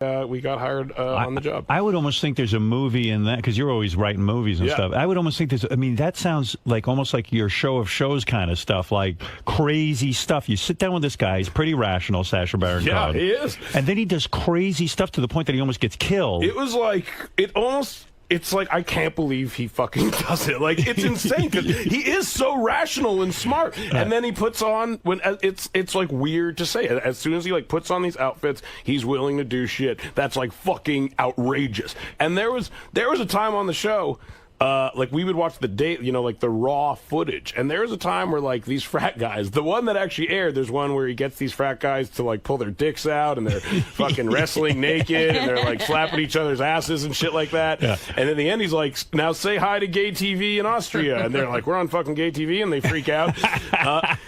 we got hired on the job. I would almost think there's a movie in that, because you're always writing movies and stuff. I would almost think I mean, that sounds like almost like your show of shows kind of stuff, like crazy stuff. You sit down with this guy, he's pretty rational, Sacha Baron Cohen. Yeah, he is. And then he does crazy stuff to the point that he almost gets killed. It was like, it's like, I can't believe he fucking does it. Like, it's insane because he is so rational and smart. And then he puts on, it's like weird to say. As soon as he like puts on these outfits, he's willing to do shit that's like fucking outrageous. And there was a time on the show, like we would watch like the raw footage, and there was a time where like these frat guys, the one that actually aired, there's one where he gets these frat guys to like pull their dicks out and they're fucking wrestling naked and they're like slapping each other's asses and shit like that. Yeah. And in the end, he's like, now say hi to gay TV in Austria, and they're like, we're on fucking gay TV, and they freak out.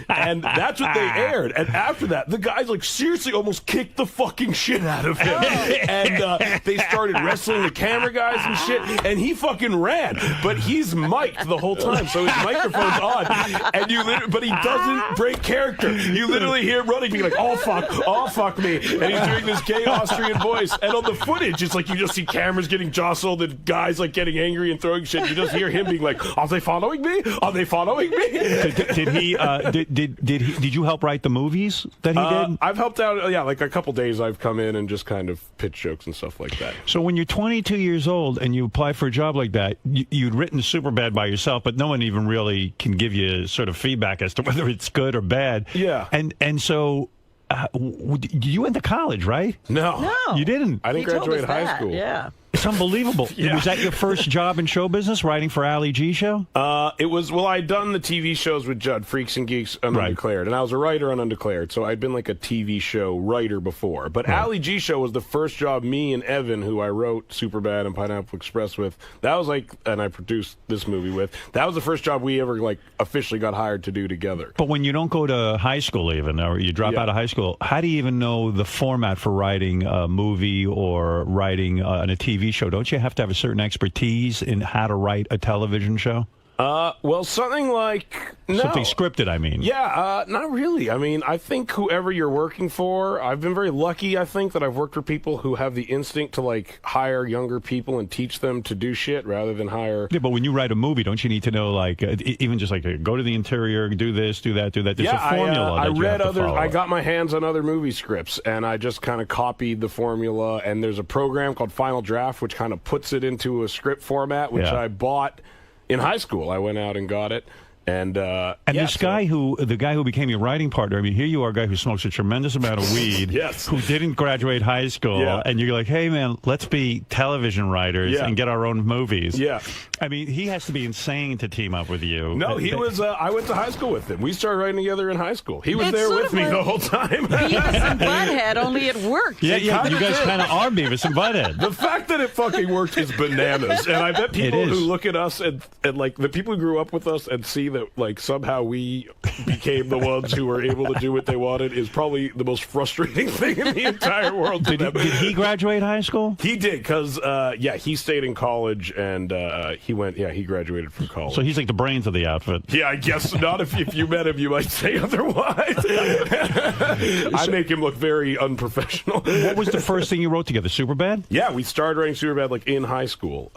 And that's what they aired. And after that, the guys like seriously almost kicked the fucking shit out of him, and they started wrestling the camera guys and shit, and he fucking ran. But he's mic'd the whole time, so his microphone's on, and but he doesn't break character. You literally hear him running, being like, "Oh fuck me," and he's doing this gay Austrian voice. And on the footage, it's like you just see cameras getting jostled and guys like getting angry and throwing shit. You just hear him being like, "Are they following me? Are they following me?" Did he? Did you help write the movies that he did? I've helped out. Yeah, like a couple days I've come in and just kind of pitch jokes and stuff like that. So when you're 22 years old and you apply for a job like that, you'd written Superbad by yourself, but no one even really can give you sort of feedback as to whether it's good or bad. Yeah. And so you went to college, right? No. You didn't? I didn't graduate high school. Yeah. It's unbelievable. Yeah. Was that your first job in show business, writing for Ali G Show? It was, well, I'd done the TV shows with Judd, Freaks and Geeks, and Undeclared, and I was a writer on Undeclared, so I'd been like a TV show writer before. But Ali G Show was the first job me and Evan, who I wrote Superbad and Pineapple Express with, that was like, and I produced this movie with, that was the first job we ever like officially got hired to do together. But when you don't go to high school even, or you drop out of high school, how do you even know the format for writing a movie or writing on a TV show? Don't you have to have a certain expertise in how to write a television show? Well, something like... Something scripted, I mean. Yeah, not really. I mean, I think whoever you're working for, I've been very lucky, I think, that I've worked for people who have the instinct to, like, hire younger people and teach them to do shit rather than hire... Yeah, but when you write a movie, don't you need to know, like, even just like, go to the interior, do this, do that, do that. There's a formula I that you read have to follow. I got my hands on other movie scripts, and I just kind of copied the formula, and there's a program called Final Draft, which kind of puts it into a script format, which I bought... In high school, I went out and got it, and the guy who became your writing partner. I mean, here you are, a guy who smokes a tremendous amount of weed, who didn't graduate high school, and you're like, hey man, let's be television writers and get our own movies. Yeah, I mean, he has to be insane to team up with you. No, he was. I went to high school with him. We started writing together in high school. He was there with me the whole time. Beavis and Butthead, only it worked. Yeah, you guys kind of are Beavis and Butthead. The fact that it fucking worked is bananas, and I bet people who look at us and like the people who grew up with us and see that like somehow we became the ones who were able to do what they wanted is probably the most frustrating thing in the entire world. Did he graduate high school? He did, because he stayed in college and he graduated from college. So he's like the brains of the outfit. Yeah, I guess not. If you met him, you might say otherwise. I make him look very unprofessional. What was the first thing you wrote together? Superbad? Yeah, we started writing Superbad like in high school.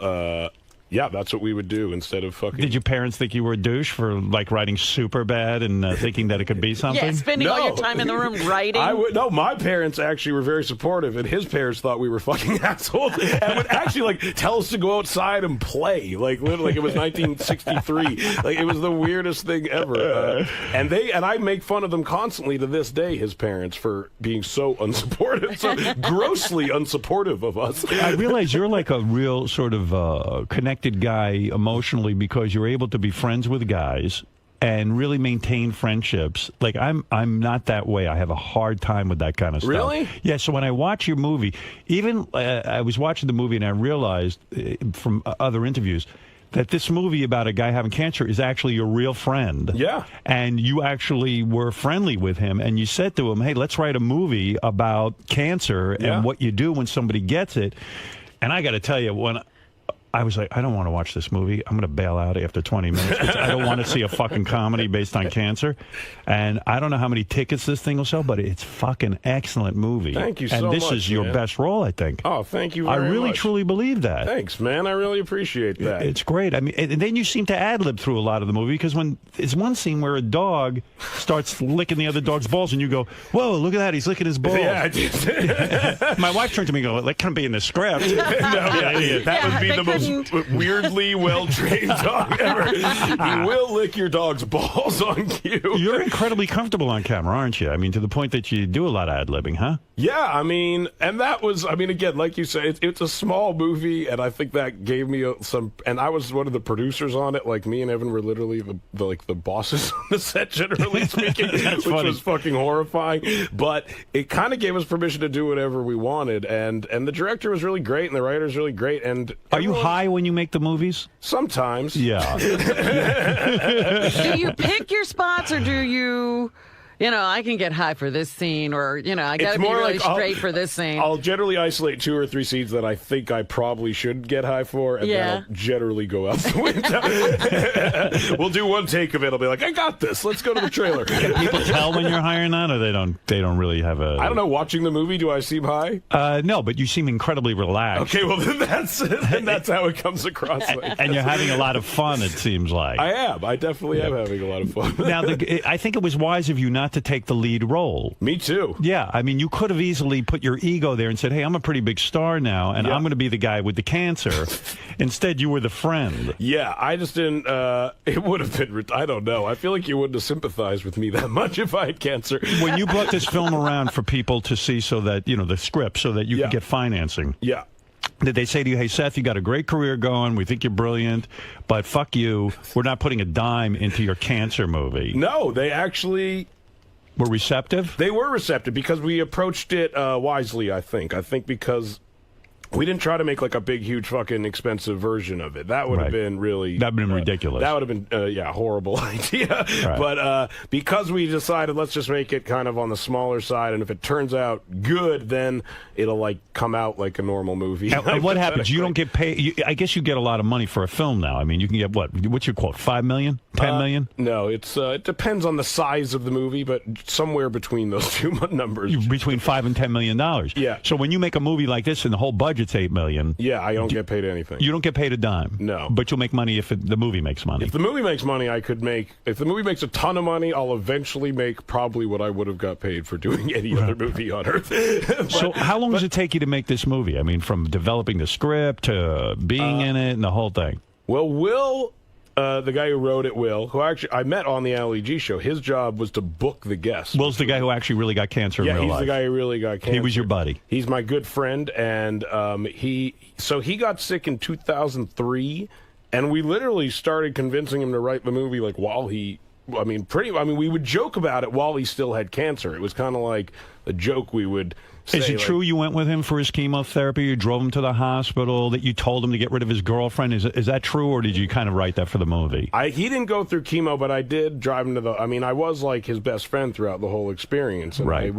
Yeah, that's what we would do instead of fucking... Did your parents think you were a douche for, like, writing Superbad and thinking that it could be something? Yeah, spending all your time in the room writing? No, my parents actually were very supportive, and his parents thought we were fucking assholes and would actually, like, tell us to go outside and play. Like, literally, like it was 1963. Like, it was the weirdest thing ever. And I make fun of them constantly to this day, his parents, for being so unsupportive, so grossly unsupportive of us. I realize you're like a real sort of connected guy emotionally because you're able to be friends with guys and really maintain friendships. Like I'm not that way. I have a hard time with that kind of stuff. Really? Yeah. So when I watch your movie, even I was watching the movie and I realized from other interviews that this movie about a guy having cancer is actually your real friend. Yeah. And you actually were friendly with him and you said to him, hey, let's write a movie about cancer and what you do when somebody gets it. And I got to tell you, I was like, I don't want to watch this movie. I'm going to bail out after 20 minutes because I don't want to see a fucking comedy based on cancer. And I don't know how many tickets this thing will sell, but it's fucking excellent movie. Thank you so much, and this is your best role, I think. Oh, thank you very much. I really, truly believe that. Thanks, man. I really appreciate that. It's great. I mean, and then you seem to ad-lib through a lot of the movie because when there's one scene where a dog starts licking the other dog's balls and you go, whoa, look at that. He's licking his balls. Yeah, I did. My wife turned to me and go, that can't be in the script. That would be the most weirdly well-trained dog ever. He will lick your dog's balls on cue. You're incredibly comfortable on camera, aren't you? I mean, to the point that you do a lot of ad-libbing, huh? Yeah, I mean, and that was, I mean, again, like you said, it's a small movie, and I think that gave me some, and I was one of the producers on it. Like, me and Evan were literally the bosses on the set, generally speaking, which was fucking horrifying. But it kind of gave us permission to do whatever we wanted, and the director was really great, and the writer's really great. And are you high when you make the movies? Sometimes. Yeah. Do you pick your spots, or do you... I can get high for this scene, or, I got to be really straight for this scene. I'll generally isolate 2 or 3 scenes that I think I probably should get high for, and then I'll generally go out the window. We'll do one take of it. I'll be like, I got this. Let's go to the trailer. Can people tell when you're high or not, or they don't really have a... I don't know. Watching the movie, do I seem high? No, but you seem incredibly relaxed. Okay, well, then that's how it comes across. And you're having a lot of fun, it seems like. I am. I definitely am having a lot of fun. Now, I think it was wise of you not to take the lead role. Me too. Yeah, I mean, you could have easily put your ego there and said, hey, I'm a pretty big star now, and I'm going to be the guy with the cancer. Instead, you were the friend. Yeah, I just didn't, it would have been, I don't know. I feel like you wouldn't have sympathized with me that much if I had cancer. When you brought this film around for people to see so that, the script, so that you could get financing. Yeah. Did they say to you, hey, Seth, you got a great career going, we think you're brilliant, but fuck you, we're not putting a dime into your cancer movie? No, they actually... were receptive? They were receptive because we approached it wisely, I think. I think because we didn't try to make like a big, huge, fucking expensive version of it. That would have been really... that would have been ridiculous. That would have been, horrible idea. Right. But because we decided, let's just make it kind of on the smaller side, and if it turns out good, then it'll, like, come out like a normal movie. And what happens? You don't get paid... I guess you get a lot of money for a film now. I mean, you can get, what's your quote, $5 million? $10 million? No, it depends on the size of the movie, but somewhere between those two numbers. Between $5 and $10 million. Yeah. So when you make a movie like this and the whole budget's $8 million... Yeah, I don't get paid anything. You don't get paid a dime? No. But you'll make money if the movie makes money? If the movie makes money, I could make... If the movie makes a ton of money, I'll eventually make probably what I would have got paid for doing any other movie on Earth. So how long does it take you to make this movie? I mean, from developing the script to being in it and the whole thing. Well, Will... the guy who wrote it, Will, who actually I met on the LEG show, his job was to book the guests. Will's the guy who actually really got cancer in real life. Yeah, he's the guy who really got cancer. He was your buddy. He's my good friend, and he got sick in 2003, and we literally started convincing him to write the movie like while he... we would joke about it while he still had cancer. It was kind of like a joke we would say. Is it true you went with him for his chemotherapy? You drove him to the hospital, that you told him to get rid of his girlfriend? Is that true, or did you kind of write that for the movie? He didn't go through chemo, but I did drive him to the... I was like his best friend throughout the whole experience. And right.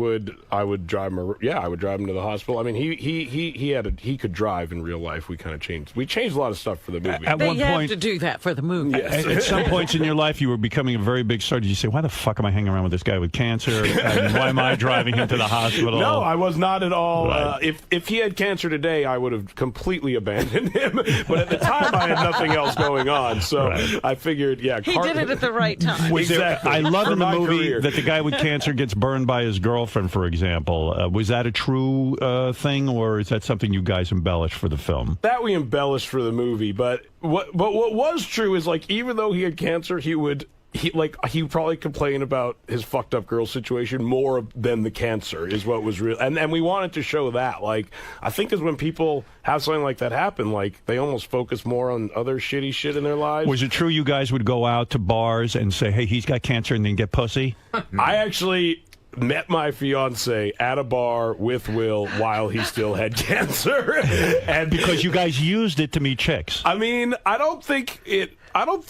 I would drive him... Yeah, I would drive him to the hospital. I mean, he could drive in real life. We kind of changed... We changed a lot of stuff for the movie. At one point... have to do that for the movie. Yes. At some points in your life, you were becoming a very big star. Did you say, why the fuck am I hanging around with this guy with cancer? And why am I driving him to the hospital? No, I was not at all. Right. If he had cancer today, I would have completely abandoned him. But at the time, I had nothing else going on. So I figured, he did it at the right time. Exactly. I love in the movie career that the guy with cancer gets burned by his girlfriend, for example. Was that a true thing, or is that something you guys embellished for the film? That we embellished for the movie. But what was true is, like, even though he had cancer, he would probably complain about his fucked up girl situation more than the cancer is what was real. And we wanted to show that. Like, I think is when people have something like that happen, like, they almost focus more on other shitty shit in their lives. Was it true you guys would go out to bars and say, hey, he's got cancer, and then get pussy? I actually met my fiance at a bar with Will while he still had cancer. And because you guys used it to meet chicks. I mean, I don't think it...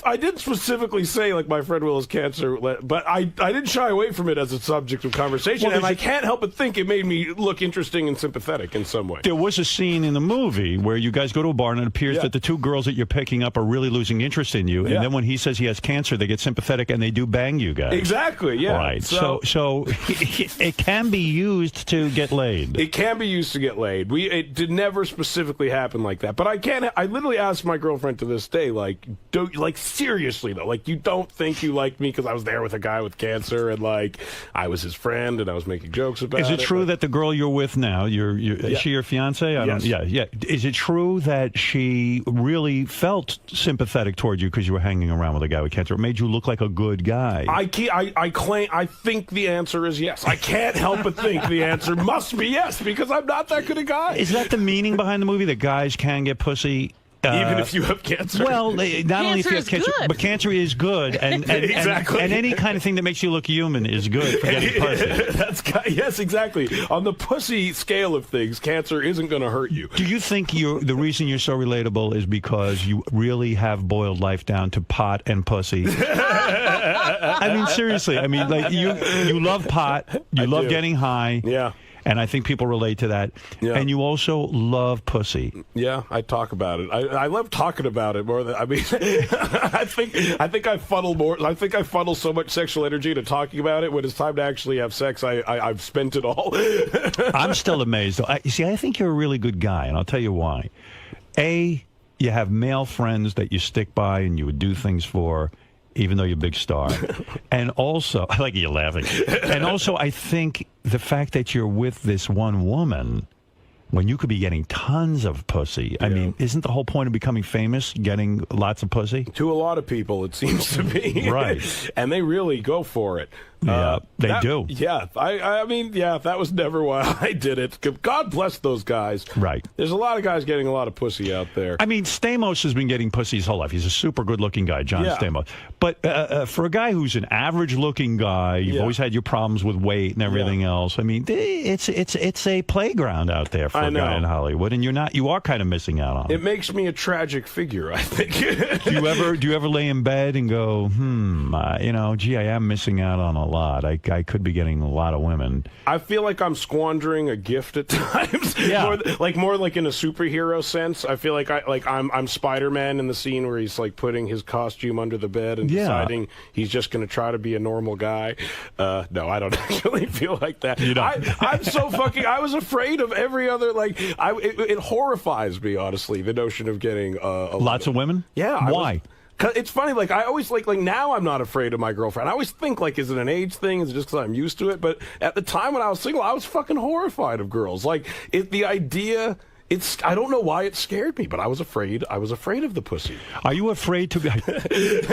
I didn't specifically say like my friend Will has cancer, but I didn't shy away from it as a subject of conversation, and I can't help but think it made me look interesting and sympathetic in some way. There was a scene in the movie where you guys go to a bar and it appears that the two girls that you're picking up are really losing interest in you, and then when he says he has cancer, they get sympathetic and they do bang you guys. Exactly. Yeah. Right. So it can be used to get laid. It can be used to get laid. It did never specifically happen like that, but I literally asked my girlfriend to this day, like, seriously though, like, you don't think you liked me because I was there with a guy with cancer and like I was his friend and I was making jokes about it. Is it true that the girl you're with now, is she your fiance? Yes. Yeah. Is it true that she really felt sympathetic toward you because you were hanging around with a guy with cancer? It made you look like a good guy. I think the answer is yes. I can't help but think the answer must be yes because I'm not that good a guy. Is that the meaning behind the movie, that guys can get pussy? Even if you have cancer. Well, not only if you have cancer, but cancer is good, and exactly. and any kind of thing that makes you look human is good for getting pussy. Yes, exactly. On the pussy scale of things, cancer isn't going to hurt you. Do you think the reason you're so relatable is because you really have boiled life down to pot and pussy? I mean, seriously. I mean, like you love pot, you love getting high. Yeah. And I think people relate to that. Yeah. And you also love pussy. Yeah, I talk about it. I love talking about it more than I mean. I think I funnel more. I think I funnel so much sexual energy into talking about it. When it's time to actually have sex, I've spent it all. I'm still amazed. You see, I think you're a really good guy, and I'll tell you why. A, you have male friends that you stick by and you would do things for, even though you're a big star. And also, I like you laughing. And also, I think the fact that you're with this one woman when you could be getting tons of pussy. I mean, isn't the whole point of becoming famous getting lots of pussy? To a lot of people, it seems to be. Right. And they really go for it. Yeah, they do. Yeah, I mean, that was never why I did it. God bless those guys. Right. There's a lot of guys getting a lot of pussy out there. I mean, Stamos has been getting pussy his whole life. He's a super good-looking guy, John Stamos. But for a guy who's an average-looking guy, you've always had your problems with weight and everything else. I mean, it's a playground out there for a guy in Hollywood, and you are kind of missing out on it. It makes me a tragic figure, I think. Do you ever lay in bed and go, gee, I am missing out on a lot. I could be getting a lot of women. I feel like I'm squandering a gift at times. Yeah. more like in a superhero sense. I feel like I'm Spider-Man in the scene where he's like putting his costume under the bed and deciding he's just going to try to be a normal guy. No, I don't actually feel like that. You don't. I'm so fucking. I was afraid of every other it horrifies me, honestly, the notion of getting lots of women. Yeah. Why? It's funny, like, I always, like now I'm not afraid of my girlfriend. I always think, like, is it an age thing? Is it just because I'm used to it? But at the time when I was single, I was fucking horrified of girls. Like, the idea... I don't know why it scared me, but I was afraid. I was afraid of the pussy. Are you afraid to be?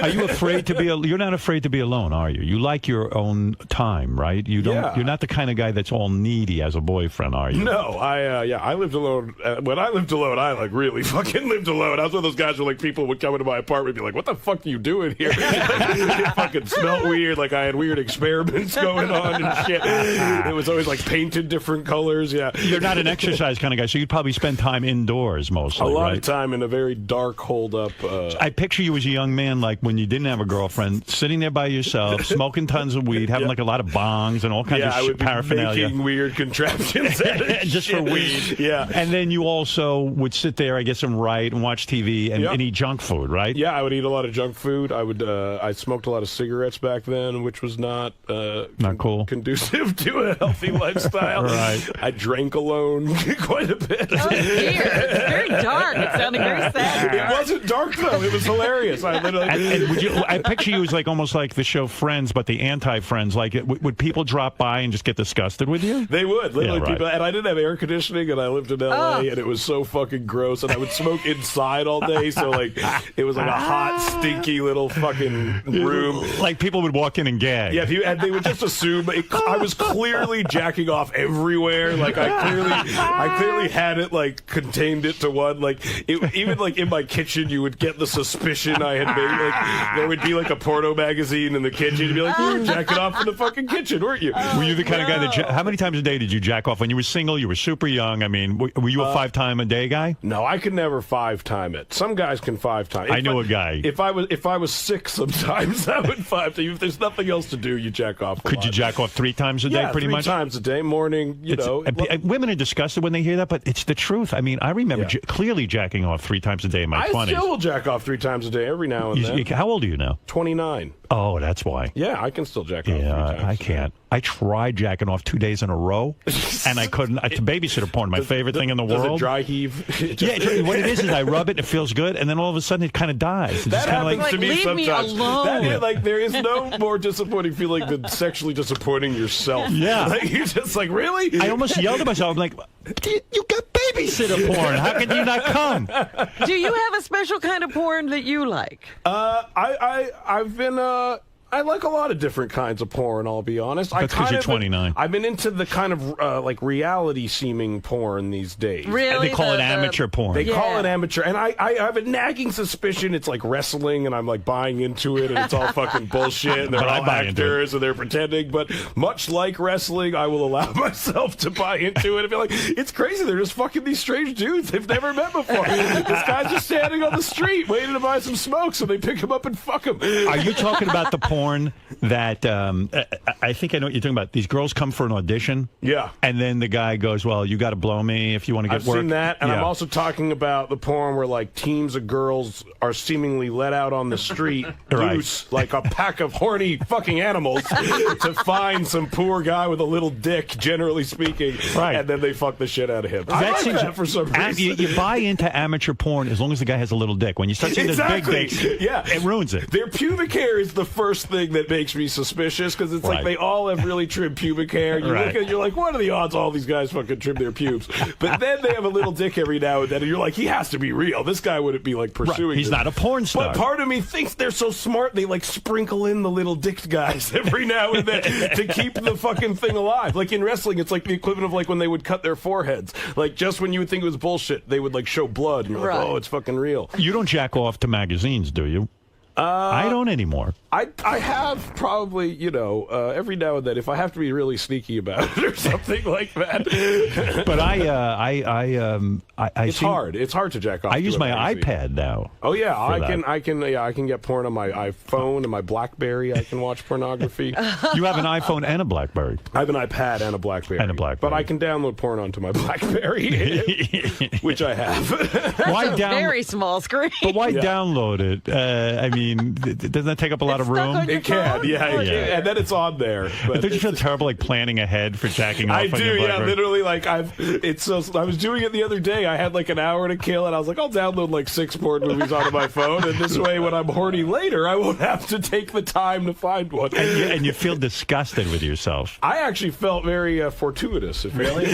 Are you afraid to be? You're not afraid to be alone, are you? You like your own time, right? You don't. Yeah. You're not the kind of guy that's all needy as a boyfriend, are you? No, I lived alone. When I lived alone, I really fucking lived alone. I was one of those guys where people would come into my apartment and be like, "What the fuck are you doing here?" It fucking smelled weird. Like I had weird experiments going on and shit. It was always painted different colors. Yeah, you're not an exercise kind of guy, so you'd probably spend time indoors mostly. A lot of time in a very dark, holed up. I picture you as a young man, like when you didn't have a girlfriend, sitting there by yourself, smoking tons of weed, having a lot of bongs and all kinds of paraphernalia. Making weird contraptions just for weed. Yeah. And then you also would sit there, I guess, and write and watch TV and eat junk food, right? Yeah, I would eat a lot of junk food. I smoked a lot of cigarettes back then, which was not cool, conducive to a healthy lifestyle. Right. I drank alone quite a bit. It's very dark. It sounded very sad. It wasn't dark though. It was hilarious. I picture you as almost like the show Friends, but the anti-Friends. Like, would people drop by and just get disgusted with you? They would. Literally, people. And I didn't have air conditioning, and I lived in LA, and it was so fucking gross. And I would smoke inside all day, so it was like a hot, stinky little fucking room. Like people would walk in and gag. Yeah, and they would just assume I was clearly jacking off everywhere. Like I clearly had it contained it to one. Like even like in my kitchen, you would get the suspicion I had made. Like there would be like a porno magazine in the kitchen. You'd be like, you were jacking off in the fucking kitchen, weren't you? Were you the kind of guy that? How many times a day did you jack off when you were single? You were super young. I mean, were you a 5-time-a-day guy? No, I could never 5-time it. Some guys can 5-time. I know a guy. If I was sick, sometimes I would 5-time. If there's nothing else to do, you jack off. Could you jack off 3 times a day? Pretty much 3 times a day, morning. Women are disgusted when they hear that, but it's the truth. I mean, I remember clearly jacking off 3 times a day in my 20s. I still will jack off 3 times a day every now and then. How old are you now? 29. Oh, that's why. Yeah, I can still jack off 3 times. I can't. I tried jacking off 2 days in a row, and I couldn't. It's babysitter porn, my favorite thing in the world. Does it dry heave? What it is I rub it, and it feels good, and then all of a sudden it kind of dies. That happens to me sometimes. Me alone. There is no more disappointing feeling than sexually disappointing yourself. Yeah. Like, you're just like, really? I almost yelled at myself. I'm like, you got babysitter porn. How can you not come? Do you have a special kind of porn that you like? I've been I like a lot of different kinds of porn, I'll be honest. That's because you're 29. I've been into the kind of like reality-seeming porn these days. Really? They call it amateur porn. They call it amateur. And I have a nagging suspicion it's like wrestling, and I'm like buying into it, and it's all fucking bullshit, and they're all actors, and they're pretending. But much like wrestling, I will allow myself to buy into it and be like, it's crazy. They're just fucking these strange dudes they've never met before. This guy's just standing on the street waiting to buy some smoke, so they pick him up and fuck him. Are you talking about the porn that I think I know what you're talking about? These girls come for an audition, and then the guy goes, "Well, you got to blow me if you want to get work." I've seen that, and I'm also talking about the porn where like teams of girls are seemingly let out on the street, loose like a pack of horny fucking animals, to find some poor guy with a little dick, generally speaking, and then they fuck the shit out of him. I like that for some reason. You buy into amateur porn as long as the guy has a little dick. When you start seeing this big dick, it ruins it. Their pubic hair is the first thing that makes me suspicious, because it's like they all have really trimmed pubic hair. You look at it, you're like, what are the odds all these guys fucking trim their pubes? But then they have a little dick every now and then, and you're like, he has to be real. This guy wouldn't be like pursuing He's not a porn star. But part of me thinks they're so smart, they like sprinkle in the little dick guys every now and then to keep the fucking thing alive. Like in wrestling, it's like the equivalent of like when they would cut their foreheads. Like just when you would think it was bullshit, they would like show blood, and you're like, oh, it's fucking real. You don't jack off to magazines, do you? I don't anymore. I have probably, every now and then, if I have to be really sneaky about it or something like that. But it's hard. It's hard to jack off. I use my iPad now. Oh yeah, I can get porn on my iPhone and my BlackBerry. I can watch pornography. You have an iPhone and a BlackBerry. I have an iPad and a BlackBerry. But I can download porn onto my BlackBerry, which I have. That's a very small screen. But why download it? I mean, doesn't that take up a lot of room? It can, and then it's on there. But don't you feel terrible like planning ahead for jacking off? I do, literally. Like I was doing it the other day. I had like an hour to kill, and I was like, I'll download like 6 porn movies onto my phone, and this way, when I'm horny later, I won't have to take the time to find one. And you feel disgusted with yourself. I actually felt very fortuitous. Really,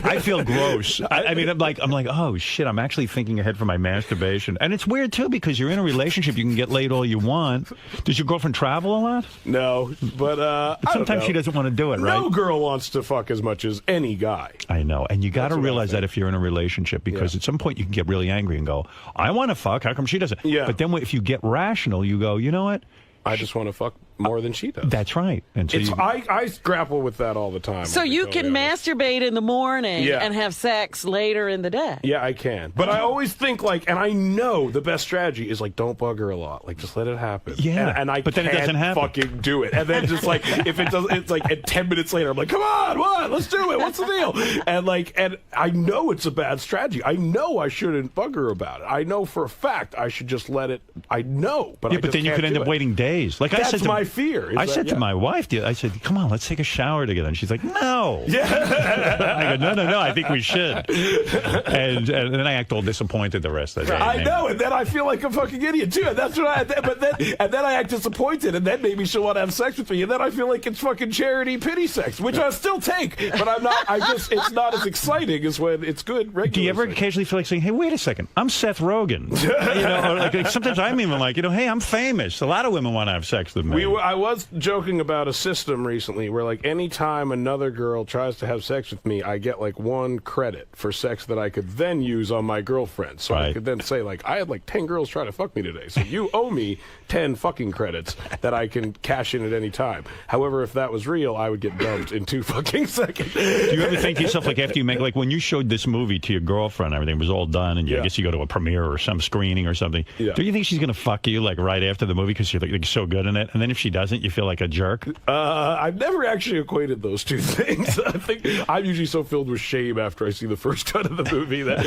I feel gross. I mean, I'm like, oh shit, I'm actually thinking ahead for my masturbation, and it's weird too because you're in a relationship. You can get laid all you want. Does your girlfriend travel a lot? No, but sometimes she doesn't want to do it, right? No girl wants to fuck as much as any guy. I know, and you got to realize that if you're in a relationship, because at some point you can get really angry and go, I want to fuck, how come she doesn't? Yeah. But then if you get rational, you go, you know what? I just want to fuck more than she does. That's right. And so I grapple with that all the time. So you can masturbate in the morning and have sex later in the day. Yeah, I can. But I always think and I know the best strategy is don't bug her a lot. Like just let it happen. Yeah. And I but then can't it doesn't happen. Fucking do it. And then just if it doesn't, it's and 10 minutes later I'm like, come on, what? Let's do it. What's the deal? And I know it's a bad strategy. I know I shouldn't bug her about it. I know for a fact I should just let it. I know, but but then you could end up waiting days. Like that's my fear. I said to my wife, I said, come on, let's take a shower together. And she's like, no. Yeah. I go, no, I think we should. And then I act all disappointed the rest of the day. I know, and then I feel like a fucking idiot too. And that's what then I act disappointed, and then maybe she'll want to have sex with me, and then I feel like it's fucking charity pity sex, which I'll still take, but I'm not. It's not as exciting as when it's good regular. Do you ever occasionally feel like saying, hey, wait a second, I'm Seth Rogen? Or like sometimes I'm even like, hey, I'm famous. A lot of women want to have sex with me. I was joking about a system recently where, like, anytime another girl tries to have sex with me, I get, like, 1 credit for sex that I could then use on my girlfriend. So I could then say, like, I had, like, 10 girls try to fuck me today, so you owe me 10 fucking credits that I can cash in at any time. However, if that was real, I would get dumped in 2 fucking seconds. Do you ever think to yourself, like, after you make, like, when you showed this movie to your girlfriend, everything was all done, and I guess you go to a premiere or some screening or something. Yeah. Do you think she's going to fuck you, like, right after the movie because you're, like, so good in it? And then if she doesn't, you feel like a jerk? I've never actually equated those 2 things. I think I'm usually so filled with shame after I see the first cut of the movie that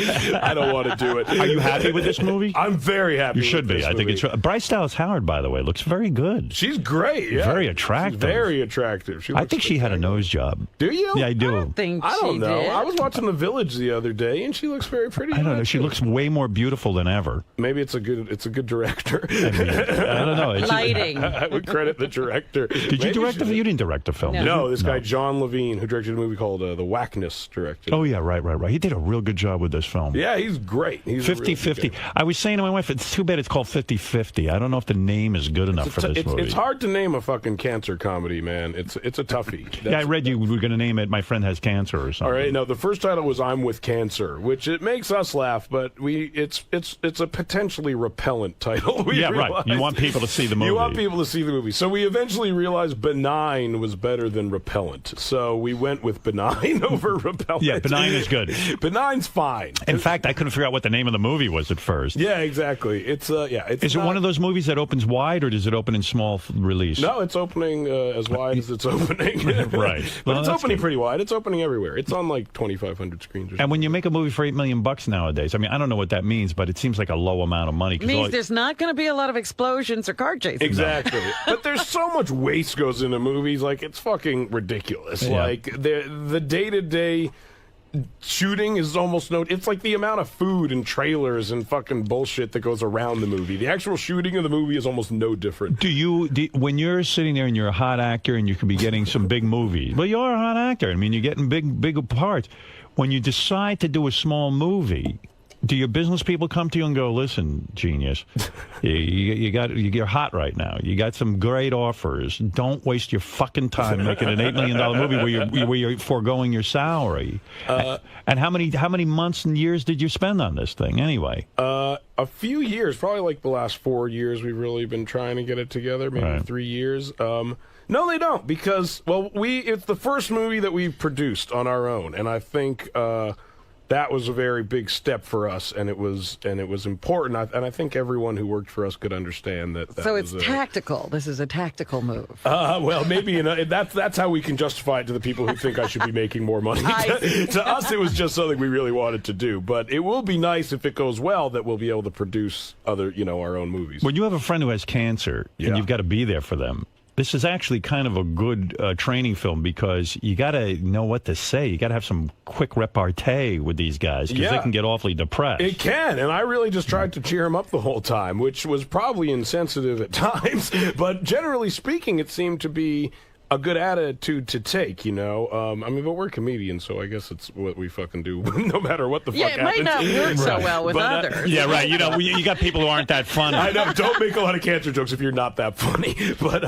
I don't want to do it. Are you happy with this movie? I'm very happy. You should be. I think it's Bryce Dallas Howard, by the way, looks very good. She's great. Yeah. Very attractive. She's very attractive. I think she had a nose job. Do you? Yeah, I do. I don't think I don't know. did. I was watching The Village the other day, and she looks very pretty. I don't know. She looks way more beautiful than ever. Maybe it's a good director. I don't know. Lighting. I would credit the director. Did you direct you didn't direct a film? No, this guy John Levine, who directed a movie called The Whackness, directed. Oh yeah, right. He did a real good job with this film. Yeah, he's great. He's 50-50. I was saying to my wife, it's too bad it's called 50-50. I don't know if the name is good enough for this movie. It's hard to name a fucking cancer comedy, man. It's a toughie. Yeah, I read you were going to name it "My Friend Has Cancer" or something. All right, no, the first title was "I'm with Cancer," which it makes us laugh, but it's a potentially repellent title. Right. You want people to see the movie. You want people to see the movie. So we eventually realized benign was better than repellent. So we went with benign over repellent. Yeah, benign is good. Benign's fine. In fact, I couldn't figure out what the name of the movie was at first. Yeah, exactly. Is it one of those movies that opens wide, or does it open in small release? No, it's opening as wide as it's opening. Right. But it's opening pretty wide. It's opening everywhere. It's on like 2,500 screens or something. And when you make a movie for $8 million nowadays, I mean, I don't know what that means, but it seems like a low amount of money. It means there's not going to be a lot of explosions or car chases. Exactly. But there's so much waste goes into movies, like it's fucking ridiculous. Yeah. Like the day-to-day shooting is almost it's like the amount of food and trailers and fucking bullshit that goes around the movie. The actual shooting of the movie is almost no different. When you're sitting there and you're a hot actor and you could be getting some big movies, well, you're a hot actor. I mean, you're getting big parts. When you decide to do a small movie, do your business people come to you and go, "Listen, genius, you're hot right now. You got some great offers. Don't waste your fucking time making an $8 million movie where you're foregoing your salary." And how many months and years did you spend on this thing anyway? A few years, probably like the last 4 years. We've really been trying to get it together. Maybe 3 years. No, they don't, because it's the first movie that we've produced on our own, and I think that was a very big step for us, and it was important. And I think everyone who worked for us could understand that. So it's tactical. This is a tactical move. Well, maybe that's how we can justify it to the people who think I should be making more money. To us, it was just something we really wanted to do. But it will be nice if it goes well that we'll be able to produce other, our own movies. When you have a friend who has cancer, and you've got to be there for them. This is actually kind of a good training film because you got to know what to say. You got to have some quick repartee with these guys because they can get awfully depressed. It can, and I really just tried to cheer him up the whole time, which was probably insensitive at times. But generally speaking, it seemed to be a good attitude to take, I mean, but we're comedians, so I guess it's what we fucking do, no matter what the fuck happens. Yeah, it might not work so well with others. Yeah, right. You got people who aren't that funny. I know. Don't make a lot of cancer jokes if you're not that funny. But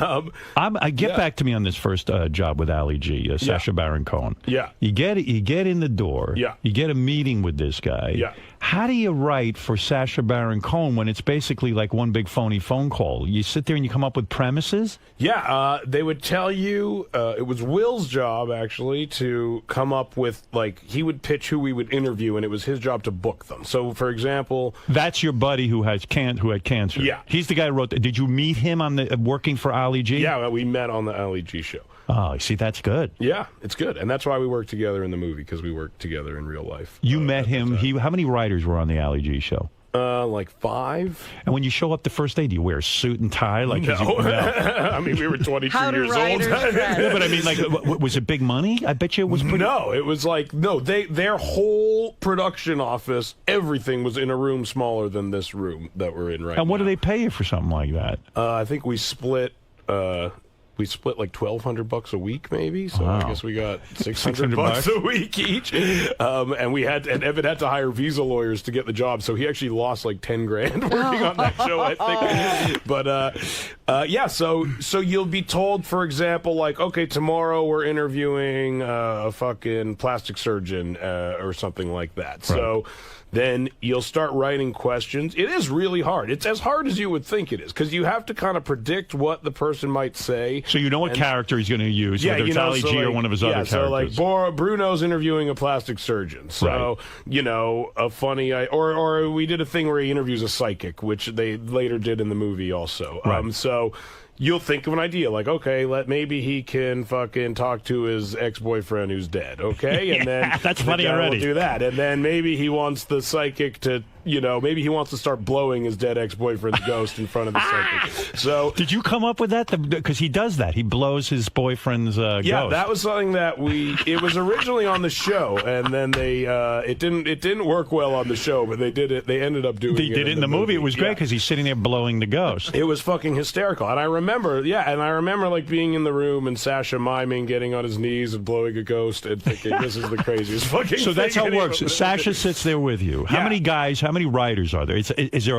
I get back to me on this first job with Ali G, Sacha Baron Cohen. Yeah. You get in the door. Yeah. You get a meeting with this guy. Yeah. How do you write for Sacha Baron Cohen when it's basically like one big phony phone call? You sit there and you come up with premises? Yeah, they would tell you, it was Will's job, actually, to come up with, he would pitch who we would interview, and it was his job to book them. So, for example... That's your buddy who had cancer? Yeah. He's the guy who wrote that. Did you meet him on working for Ali G? Yeah, we met on the Ali G show. Oh, see, that's good. Yeah, it's good. And that's why we work together in the movie, because we work together in real life. You met him. How many writers were on the Ali G show? Like 5. And when you show up the first day, do you wear a suit and tie? No. I mean, we were 22 years old. Yeah, but I mean, was it big money? I bet you it was pretty... No, it was their whole production office, everything was in a room smaller than this room that we're in right now. And what do they pay you for something like that? I think we split... we split like $1,200 a week, maybe. So wow. I guess we got $600 a week each. And Evan had to hire visa lawyers to get the job, so he actually lost like 10 grand working on that show, I think. But yeah, so you'll be told, for example, like, okay, tomorrow we're interviewing a fucking plastic surgeon or something like that. Right. So then you'll start writing questions. It is really hard. It's as hard as you would think it is, because you have to kind of predict what the person might say. So you know what character he's going to use, whether it's Ali G or one of his other characters. So like Bruno's interviewing a plastic surgeon. So, a funny... Or we did a thing where he interviews a psychic, which they later did in the movie also. Right. So you'll think of an idea, like, okay, maybe he can fucking talk to his ex-boyfriend who's dead, okay? And then that's funny already. We'll do that. And then maybe he wants the psychic to, maybe he wants to start blowing his dead ex-boyfriend's ghost in front of the psychic. So did you come up with that? Because he does that. He blows his boyfriend's ghost. Yeah, that was something that it was originally on the show, and then it didn't work well on the show, but they did it. They ended up doing it. They did it in the movie. It was great because he's sitting there blowing the ghost. It was fucking hysterical. And I remember like being in the room and Sacha miming, getting on his knees and blowing a ghost and thinking, this is the craziest fucking thing. So that's how it works. Sacha sits there with you. How many guys, how many writers are there?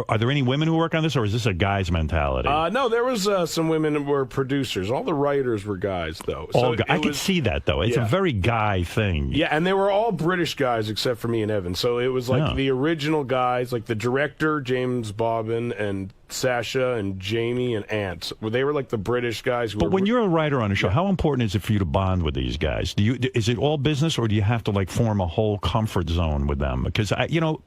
Are there any women who work on this, or is this a guy's mentality? No, there was some women who were producers. All the writers were guys, though. I could see that, though. It's a very guy thing. Yeah, and they were all British guys except for me and Evan. So it was like the original guys, like the director, James Bobbin, and Sacha and Jamie and Ant. They were like the British guys. But when you're a writer on a show, how important is it for you to bond with these guys? Is it all business, or do you have to like form a whole comfort zone with them? Because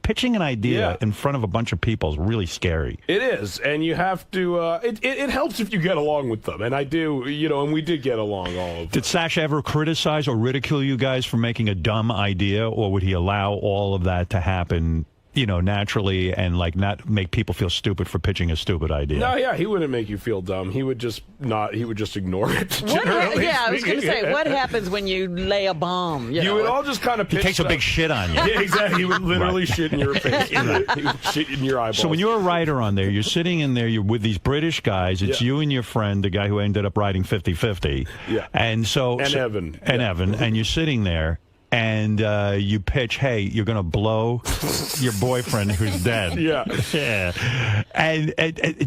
pitching an idea in front of a bunch of people is really scary. It is, and you have to. It helps if you get along with them, and I do. And we did get along all of them. Did Sacha ever criticize or ridicule you guys for making a dumb idea, or would he allow all of that to happen? Naturally, and like not make people feel stupid for pitching a stupid idea. No, yeah, he wouldn't make you feel dumb. He would just ignore it. I was going to say, what happens when you lay a bomb? You would all just kind of pitch He takes stuff. a big shit on you. Yeah, exactly. He would literally shit in your face. He would shit in your eyeballs. So when you're a writer on there, you're sitting in there, you're with these British guys. It's you and your friend, the guy who ended up writing 50-50. Yeah. And Evan. Evan, and you're sitting there. And you pitch, hey, you're going to blow your boyfriend who's dead. Yeah. And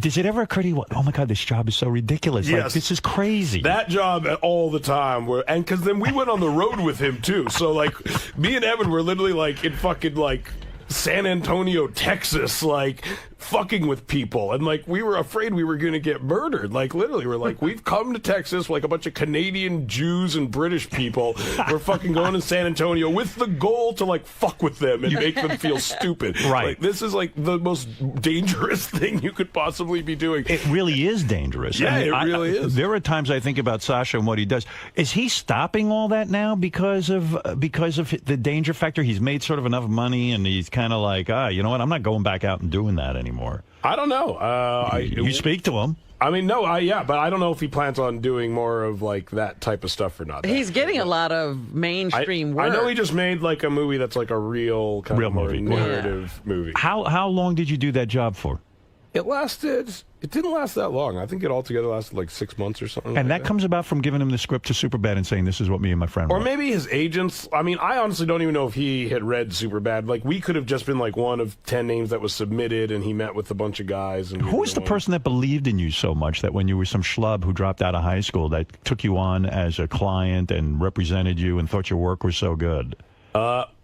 does it ever occur to you, oh, my God, this job is so ridiculous. Yes. Like, this is crazy. That job all the time. And because then we went on the road with him, too. So, like, me and Evan were literally, like, in fucking, like, San Antonio, Texas, like, fucking with people, and like we were afraid we were going to get murdered. Like literally, we're like, we've come to Texas, like a bunch of Canadian Jews and British people. We're fucking going to San Antonio with the goal to like fuck with them and make them feel stupid. Right. Like, this is like the most dangerous thing you could possibly be doing. It really is dangerous. Yeah, it really is. There are times I think about Sacha and what he does. Is he stopping all that now because of the danger factor? He's made sort of enough money, and he's kind of like, you know what? I'm not going back out and doing that anymore. I don't know. You speak to him. I mean, no, but I don't know if he plans on doing more of like that type of stuff or not. He's getting a lot of mainstream work. I know he just made like a movie that's like a real kind of movie, narrative movie. How long did you do that job for? It didn't last that long. I think it altogether lasted like 6 months or something. And that comes about from giving him the script to Superbad and saying, this is what me and my friend Or wrote. maybe his agents. I mean, I honestly don't even know if he had read Superbad. Like, we could have just been like one of 10 names that was submitted, and he met with a bunch of guys. And who was the person that believed in you so much that when you were some schlub who dropped out of high school that took you on as a client and represented you and thought your work was so good?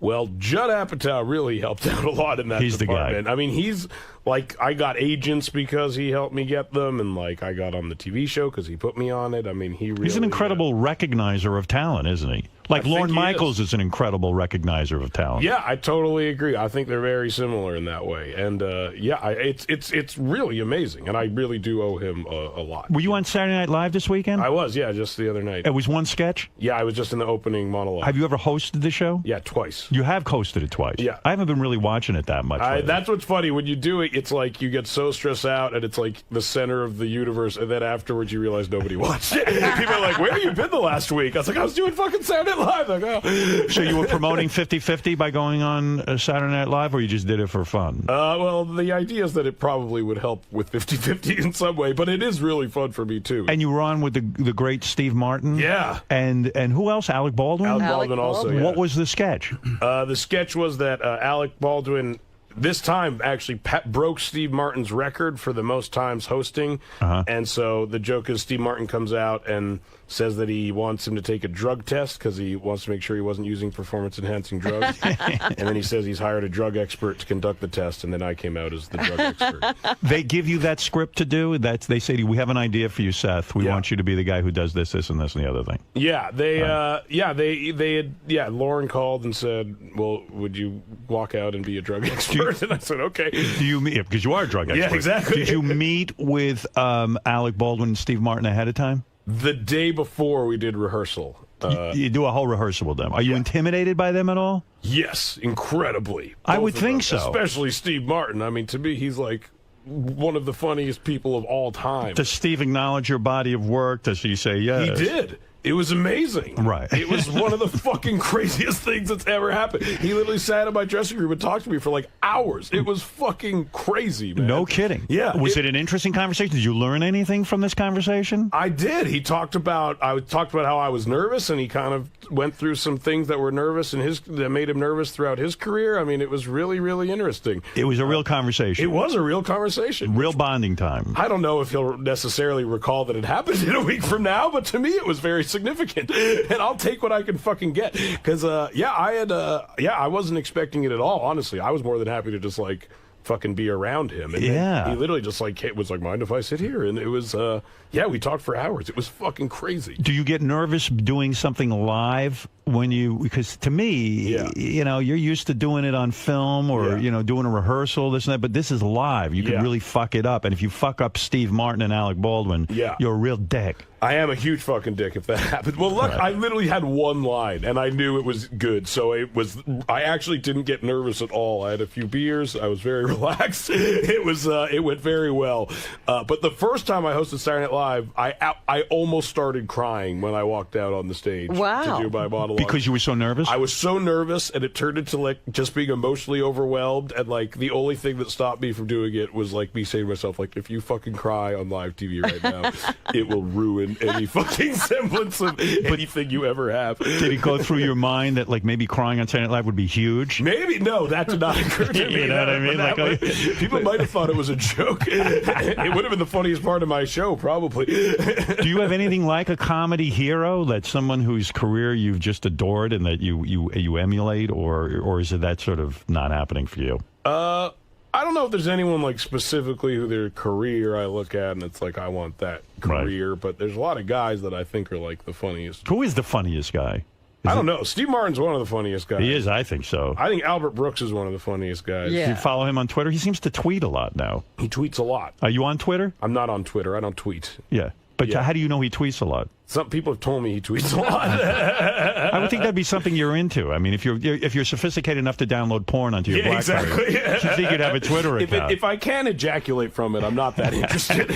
Well, Judd Apatow really helped out a lot in that department. The guy. I mean, he's like, I got agents because he helped me get them, and like I got on the TV show because he put me on it. I mean, he's an incredible recognizer of talent, isn't he? Like Lorne Michaels is an incredible recognizer of talent. Yeah, I totally agree. I think they're very similar in that way, and it's really amazing, and I really do owe him a lot. Were you on Saturday Night Live this weekend? I was, yeah, just the other night. It was one sketch? Yeah, I was just in the opening monologue. Have you ever hosted the show? Yeah, twice. You have hosted it twice? Yeah. I haven't been really watching it that much. That's what's funny. When you do it, it's like you get so stressed out, and it's like the center of the universe, and then afterwards you realize nobody watched it. People are like, where have you been the last week? I was like, I was doing fucking Saturday Night Night Live. Like, oh. So you were promoting 50-50 by going on Saturday Night Live, or you just did it for fun? Well, the idea is that it probably would help with 50-50 in some way, but it is really fun for me, too. And you were on with the great Steve Martin? Yeah. And who else? Alec Baldwin? Alec Baldwin also, yeah. What was the sketch? The sketch was that Alec Baldwin... this time actually broke Steve Martin's record for the most times hosting. And so the joke is Steve Martin comes out and says that he wants him to take a drug test because he wants to make sure he wasn't using performance-enhancing drugs. And then he says he's hired a drug expert to conduct the test, and then I came out as the drug expert. They give you that script to do? They say to you, we have an idea for you, Seth. We want you to be the guy who does this, this, and this, and the other thing. Yeah, Lauren called and said, well, would you walk out and be a drug expert? And I said, okay. Do you meet, because you are a drug expert. Yeah, exactly. Did you meet with Alec Baldwin and Steve Martin ahead of time? The day before we did rehearsal. You do a whole rehearsal with them. Are you intimidated by them at all? Yes, incredibly. I would think so. Especially Steve Martin. I mean, to me, he's like one of the funniest people of all time. Does Steve acknowledge your body of work? Does he say yes? He did. It was amazing. Right. It was one of the fucking craziest things that's ever happened. He literally sat in my dressing room and talked to me for like hours. It was fucking crazy, man. No kidding. Yeah. Was it an interesting conversation? Did you learn anything from this conversation? I did. He talked about how I was nervous, and he kind of went through some things that were nervous and that made him nervous throughout his career. I mean, it was really, really interesting. It was a real conversation. It was a real conversation. Real bonding time. I don't know if he'll necessarily recall that it happened in a week from now, but to me it was very significant. And I'll take what I can fucking get. Because, I wasn't expecting it at all, honestly. I was more than happy to just, like, fucking be around him. And he literally just, like, was like, mind if I sit here? And it was, we talked for hours. It was fucking crazy. Do you get nervous doing something live because to me, you know, you're used to doing it on film or, you know, doing a rehearsal, this and that, but this is live. You can really fuck it up. And if you fuck up Steve Martin and Alec Baldwin, you're a real dick. I am a huge fucking dick if that happens. Well, look, I literally had one line, and I knew it was good, so I actually didn't get nervous at all. I had a few beers. I was very relaxed. It went very well. But the first time I hosted Saturday Night Live, I almost started crying when I walked out on the stage to do my monologue. Because you were so nervous? I was so nervous, and it turned into, like, just being emotionally overwhelmed, and, like, the only thing that stopped me from doing it was, like, me saying to myself, like, if you fucking cry on live TV right now, it will ruin any fucking semblance of anything you ever have. Did it go through your mind that, like, maybe crying on Saturday Night Live would be huge? Maybe. No, that did not occur to me. You know what I mean? Like, people might have thought it was a joke. It would have been the funniest part of my show, probably. Do you have anything like a comedy hero, that someone whose career you've just adored and that you emulate, or is it that sort of not happening for you? I don't know if there's anyone, like, specifically who their career I look at and it's like, I want that career, but there's a lot of guys that I think are, like, the funniest. Who is the funniest guy? I don't know. Steve Martin's one of the funniest guys. He is, I think so. I think Albert Brooks is one of the funniest guys. Yeah. Do you follow him on Twitter? He seems to tweet a lot now. He tweets a lot. Are you on Twitter? I'm not on Twitter. I don't tweet. Yeah. But how do you know he tweets a lot? Some people have told me he tweets a lot. I would think that'd be something you're into. I mean, if you're sophisticated enough to download porn onto your BlackBerry, exactly. You think you'd have a Twitter account. If I can ejaculate from it, I'm not that interested.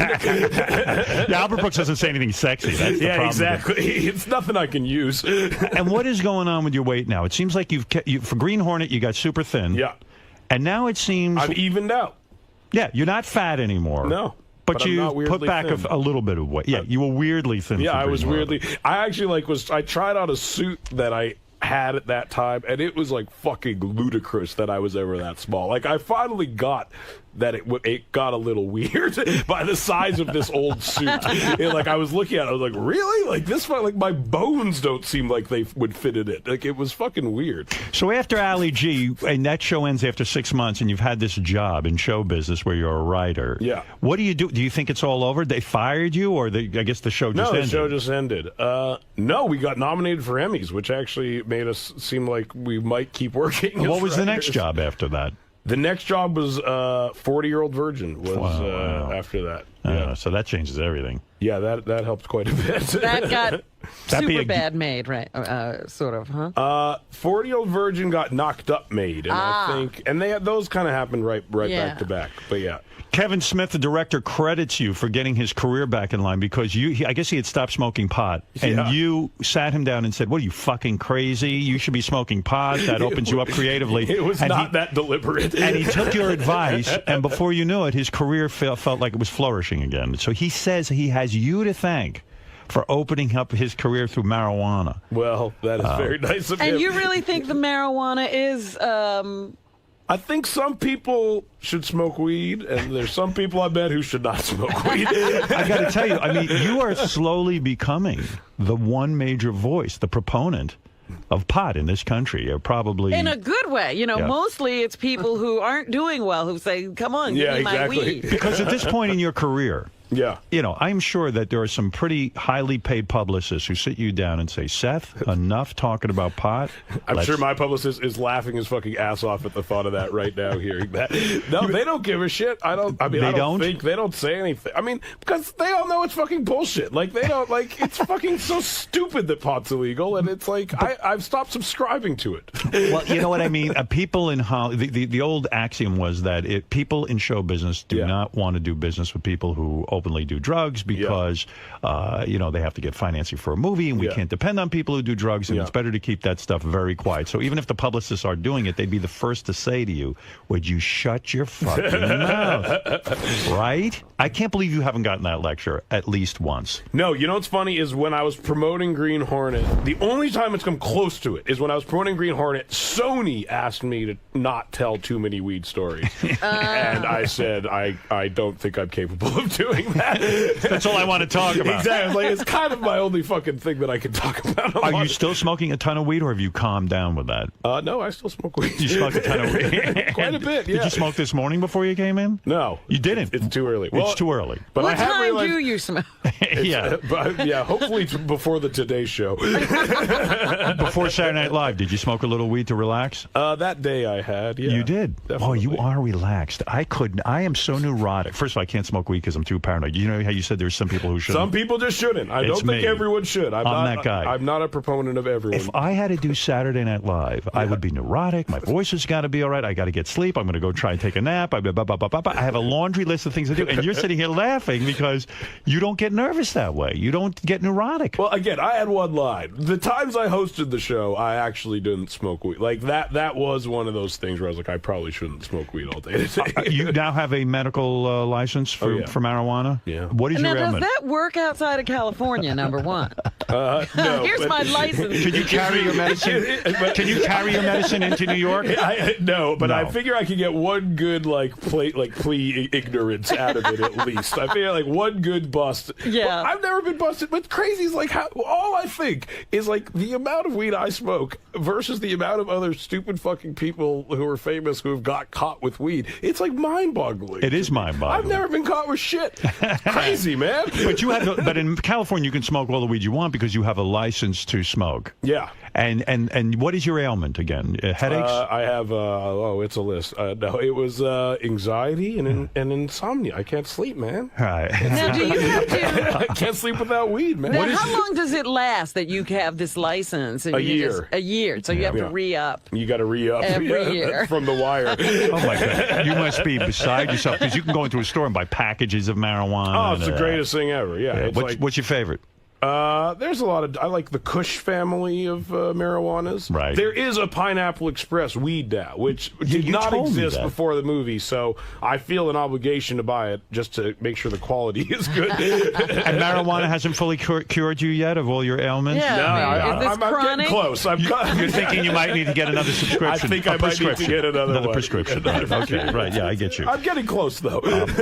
Albert Brooks doesn't say anything sexy. That's the problem. Exactly. It's nothing I can use. And what is going on with your weight now? It seems like for Green Hornet, you got super thin. Yeah. And now it seems I've evened out. Yeah, you're not fat anymore. No. But you put back a little bit of weight. Yeah, you were weirdly thin. Yeah, I was weirdly. I actually I tried out a suit that I had at that time, and it was like fucking ludicrous that I was ever that small. Like, I finally got that it got a little weird by the size of this old suit. And, like, I was looking at it, I was like, really? Like, this, like, my bones don't seem like they would fit in it. Like, it was fucking weird. So after Ali G, and that show ends after 6 months, and you've had this job in show business where you're a writer. Yeah. What do you do? Do you think it's all over? They fired you, or I guess the show just ended? No, the show just ended. No, we got nominated for Emmys, which actually made us seem like we might keep working. What was the next job after that? The next job was 40-Year-Old Virgin was after that. So that changes everything. Yeah, that helps quite a bit. That got super bad made, right? Sort of, huh? 40-Year-Old Virgin got knocked up made, and I think, and they had those kind of happened right back to back. But yeah. Kevin Smith, the director, credits you for getting his career back in line because I guess he had stopped smoking pot, and you sat him down and said, "What are you, fucking crazy? You should be smoking pot. That opens you up creatively." It was not that deliberate. And he took your advice, and before you knew it, his career felt like it was flourishing again. So he says he has you to thank for opening up his career through marijuana. Well, that is very nice of him. And you really think the marijuana is... I think some people should smoke weed, and there's some people I bet who should not smoke weed. I got to tell you, I mean, you are slowly becoming the one major voice, the proponent of pot in this country. You're probably in a good way. You know, mostly it's people who aren't doing well who say, "Come on, give me my weed." Because at this point in your career, you know, I'm sure that there are some pretty highly paid publicists who sit you down and say, "Seth, enough talking about pot." I'm sure my publicist is laughing his fucking ass off at the thought of that right now, hearing that. No, they don't give a shit. I don't think they don't say anything. I mean, because they all know it's fucking bullshit. Like, they don't, like, it's fucking so stupid that pot's illegal, and it's like, I've stopped subscribing to it. Well, you know what I mean? People in the old axiom was that people in show business do not want to do business with people who openly do drugs because, you know, they have to get financing for a movie, and we can't depend on people who do drugs, and it's better to keep that stuff very quiet. So even if the publicists are doing it, they'd be the first to say to you, "Would you shut your fucking mouth?" Right? I can't believe you haven't gotten that lecture at least once. No, you know what's funny is when I was promoting Green Hornet, the only time it's come close to it is when I was promoting Green Hornet, Sony asked me to not tell too many weed stories. And I said, I don't think I'm capable of doing that. That's all I want to talk about. Exactly. Like, it's kind of my only fucking thing that I can talk about. Are you still smoking a ton of weed, or have you calmed down with that? No, I still smoke weed. You smoke a ton of weed? Quite a bit, yeah. Did you smoke this morning before you came in? No. You didn't? It's too early. Well, it's too early. But what time do you smoke? Yeah, hopefully before the Today Show. Before Saturday Night Live, did you smoke a little weed to relax? That day I had, yeah. You did? Definitely. Oh, you are relaxed. I couldn't. I am so neurotic. First of all, I can't smoke weed because I'm too paranoid. You know how you said there's some people who shouldn't? Some people just shouldn't. I don't think everyone should. I'm not that guy. I'm not a proponent of everyone. If I had to do Saturday Night Live, I would be neurotic. My voice has got to be all right. I got to get sleep. I'm going to go try and take a nap. I have a laundry list of things to do. And you're sitting here laughing because you don't get nervous that way. You don't get neurotic. Well, again, I had one line. The times I hosted the show, I actually didn't smoke weed. Like, that was one of those things where I was like, I probably shouldn't smoke weed all day. You now have a medical license for marijuana? Yeah. What is your ailment? Does that work outside of California, number one? No. Here's my license. Can you carry your medicine? Can you carry your medicine into New York? No, but I figure I could get one good plea ignorance out of it at least. I figure like one good bust. Yeah, well, I've never been busted. What's crazy is like how all I think is like the amount of weed I smoke versus the amount of other stupid fucking people who are famous who have got caught with weed. It's like mind-boggling. It is mind-boggling. I've never been caught with shit. Crazy, man. But in California, you can smoke all the weed you want because you have a license to smoke. Yeah. And what is your ailment again? Headaches? I have it's a list. No, it was anxiety and insomnia. I can't sleep, man. Right. Now, do you have to? I can't sleep without weed, man. Now, how long does it last that you have this license? And a year. A year. So you have to re-up. You got to re-up every year from the wire. Oh my God! You must be beside yourself because you can go into a store and buy packages of marijuana. Oh, it's the greatest thing ever. Yeah. What's your favorite? There's a lot of. I like the Kush family of marijuanas. Right. There is a Pineapple Express weed now, which did not exist before the movie, so I feel an obligation to buy it just to make sure the quality is good. And marijuana hasn't fully cured you yet of all your ailments? Yeah. No, I'm getting close. You're thinking you might need to get another subscription. I think I might need to get another prescription. Right. Okay. Right. Yeah, I get you. I'm getting close though.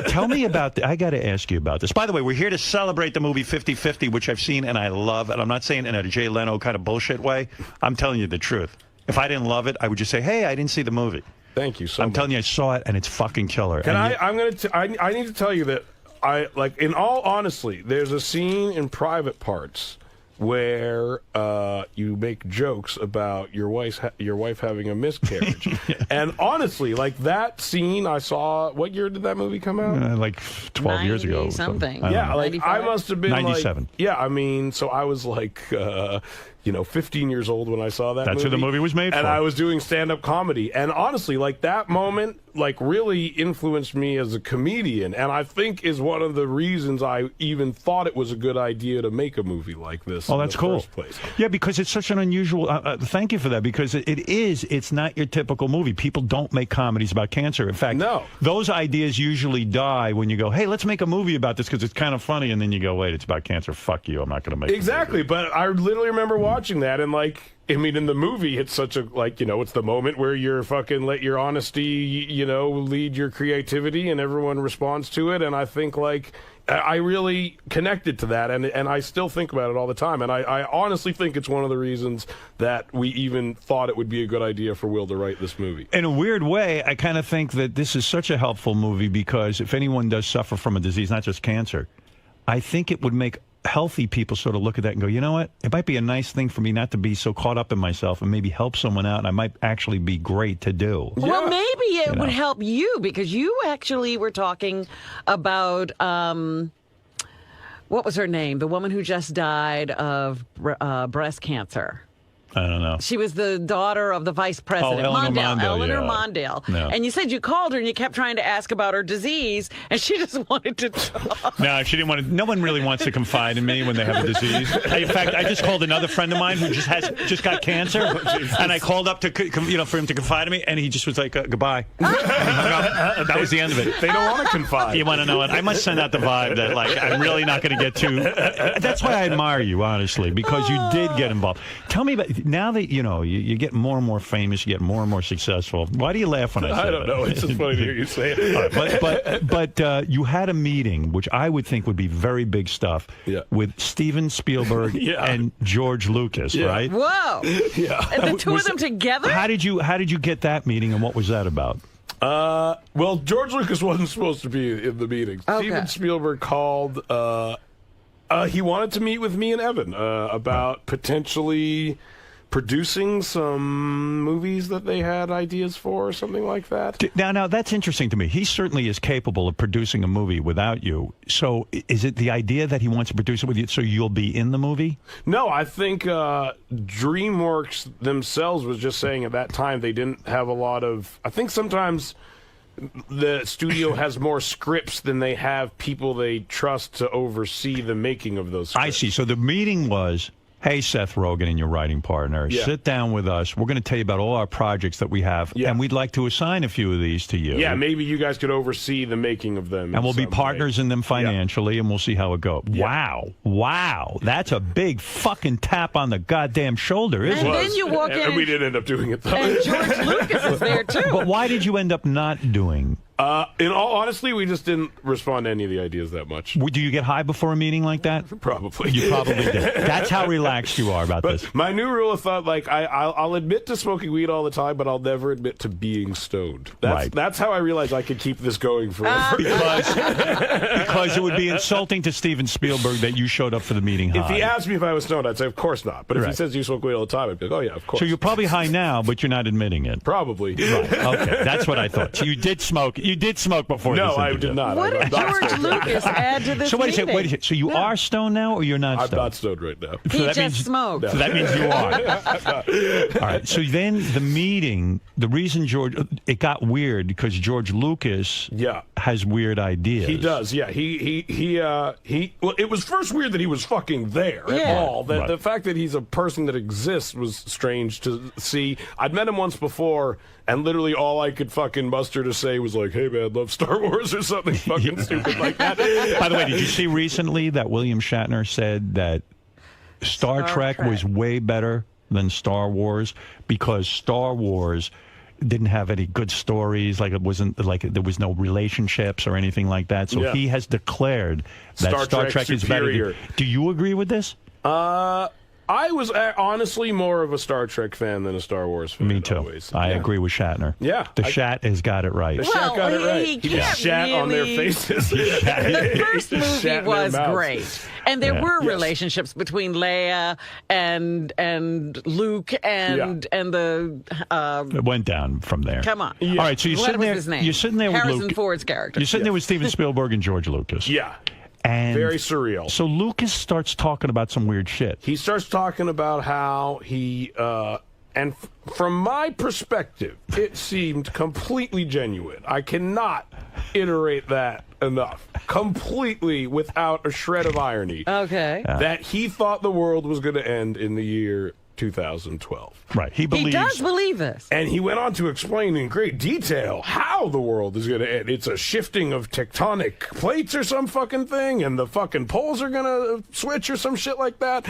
Tell me about. I got to ask you about this. By the way, we're here to celebrate the movie 50/50, which I've seen and I love, and I'm not saying in a Jay Leno kind of bullshit way. I'm telling you the truth. If I didn't love it, I would just say, hey, I didn't see the movie. Thank you so much. I'm telling you, I saw it, and it's fucking killer. I need to tell you that in all honesty, there's a scene in Private Parts where you make jokes about your wife having a miscarriage. And honestly, like that scene I saw, what year did that movie come out? Like 12 years ago. Something. Yeah, like 95? I must have been 97. Like, yeah, I mean, so I was like 15 years old when I saw that movie. That's who the movie was made for. And I was doing stand-up comedy. And honestly, like that moment, like really influenced me as a comedian. And I think is one of the reasons I even thought it was a good idea to make a movie like this. Oh, that's cool. Yeah, because it's such an unusual, thank you for that, because it's not your typical movie. People don't make comedies about cancer. In fact, those ideas usually die when you go, hey, let's make a movie about this because it's kind of funny. And then you go, wait, it's about cancer. Fuck you. I'm not going to make it. Exactly. But I literally remember watching that and like, I mean, in the movie, it's such a, like, it's the moment where you're fucking let your honesty, lead your creativity and everyone responds to it. And I think, like, I really connected to that. And I still think about it all the time. And I honestly think it's one of the reasons that we even thought it would be a good idea for Will to write this movie. In a weird way, I kind of think that this is such a helpful movie because if anyone does suffer from a disease, not just cancer, I think it would make healthy people sort of look at that and go, you know what? It might be a nice thing for me not to be so caught up in myself and maybe help someone out, and I might actually be great to do. Well, maybe it would help you because you actually were talking about, what was her name? The woman who just died of breast cancer. I don't know. She was the daughter of the vice president, Eleanor Mondale. No. And you said you called her and you kept trying to ask about her disease, and she just wanted to talk. No, she didn't want to. No one really wants to confide in me when they have a disease. In fact, I just called another friend of mine who just got cancer, and I called up to for him to confide in me, and he just was like, goodbye. And he hung up. That was the end of it. They don't want to confide. You want to know what? I must send out the vibe that like I'm really not going to get too. That's why I admire you, honestly, because you did get involved. Tell me about. Now that you get more and more famous, you get more and more successful. Why do you laugh when I say that? I don't know. It's just funny to hear you say it. But you had a meeting, which I would think would be very big stuff, with Steven Spielberg and George Lucas, right? Whoa! Yeah, and the two of them together. How did you get that meeting, and what was that about? Well, George Lucas wasn't supposed to be in the meeting. Okay. Steven Spielberg called. He wanted to meet with me and Evan about potentially producing some movies that they had ideas for or something like that. Now, that's interesting to me. He certainly is capable of producing a movie without you. So is it the idea that he wants to produce it with you so you'll be in the movie? No, I think DreamWorks themselves was just saying at that time they didn't have a lot of... I think sometimes the studio has more scripts than they have people they trust to oversee the making of those scripts. I see. So the meeting was... Hey, Seth Rogen and your writing partner, sit down with us. We're going to tell you about all our projects that we have, and we'd like to assign a few of these to you. Yeah, maybe you guys could oversee the making of them. And we'll be partners in them financially, and we'll see how it goes. Yeah. Wow. That's a big fucking tap on the goddamn shoulder, isn't it? And then you walk in. And we didn't end up doing it, though. And George Lucas is there, too. But why did you end up not doing? In all honesty, we just didn't respond to any of the ideas that much. Do you get high before a meeting like that? Probably. You probably did. That's how relaxed you are about this. My new rule of thought, like, I'll admit to smoking weed all the time, but I'll never admit to being stoned. That's how I realized I could keep this going forever. Because it would be insulting to Steven Spielberg that you showed up for the meeting high. If he asked me if I was stoned, I'd say, of course not. But if he says you smoke weed all the time, I'd be like, oh, yeah, of course. So you're probably high now, but you're not admitting it. Probably. Right. Okay. That's what I thought. So you did smoke. You did smoke before this interview. No, I did not. What did George Lucas add to this meeting? Wait a second. So you are stoned now, or you're not stoned? I'm not stoned right now. He just smoked. So that means you are. All right. So then the meeting, the reason it got weird because George Lucas has weird ideas. He does, yeah. Well, it was first weird that he was fucking there at all. The fact that he's a person that exists was strange to see. I'd met him once before, and literally all I could fucking muster to say was like, hey, man, love Star Wars or something fucking stupid like that. By the way, did you see recently that William Shatner said that Star Trek was way better than Star Wars because Star Wars didn't have any good stories, like it wasn't like there was no relationships or anything like that. So he has declared that Star Trek is better. Do you agree with this? I was honestly more of a Star Trek fan than a Star Wars fan. Me too. Always. I agree with Shatner. Yeah. The Shat has got it right. The Shat got it right. He shat really... on their faces. The first movie was great. And there were relationships between Leia and Luke and the... it went down from there. Come on. Yeah. All right, so you're sitting there. His name? You're sitting there with Harrison Luke. Ford's character. You're sitting there with Steven Spielberg and George Lucas. Yeah. And very surreal. So Lucas starts talking about some weird shit. He starts talking about how he... and from my perspective, it seemed completely genuine. I cannot iterate that enough. Completely without a shred of irony. Okay. That he thought the world was going to end in the year 2012. Right. He does believe this. And he went on to explain in great detail how the world is going to end. It's a shifting of tectonic plates or some fucking thing, and the fucking poles are going to switch or some shit like that.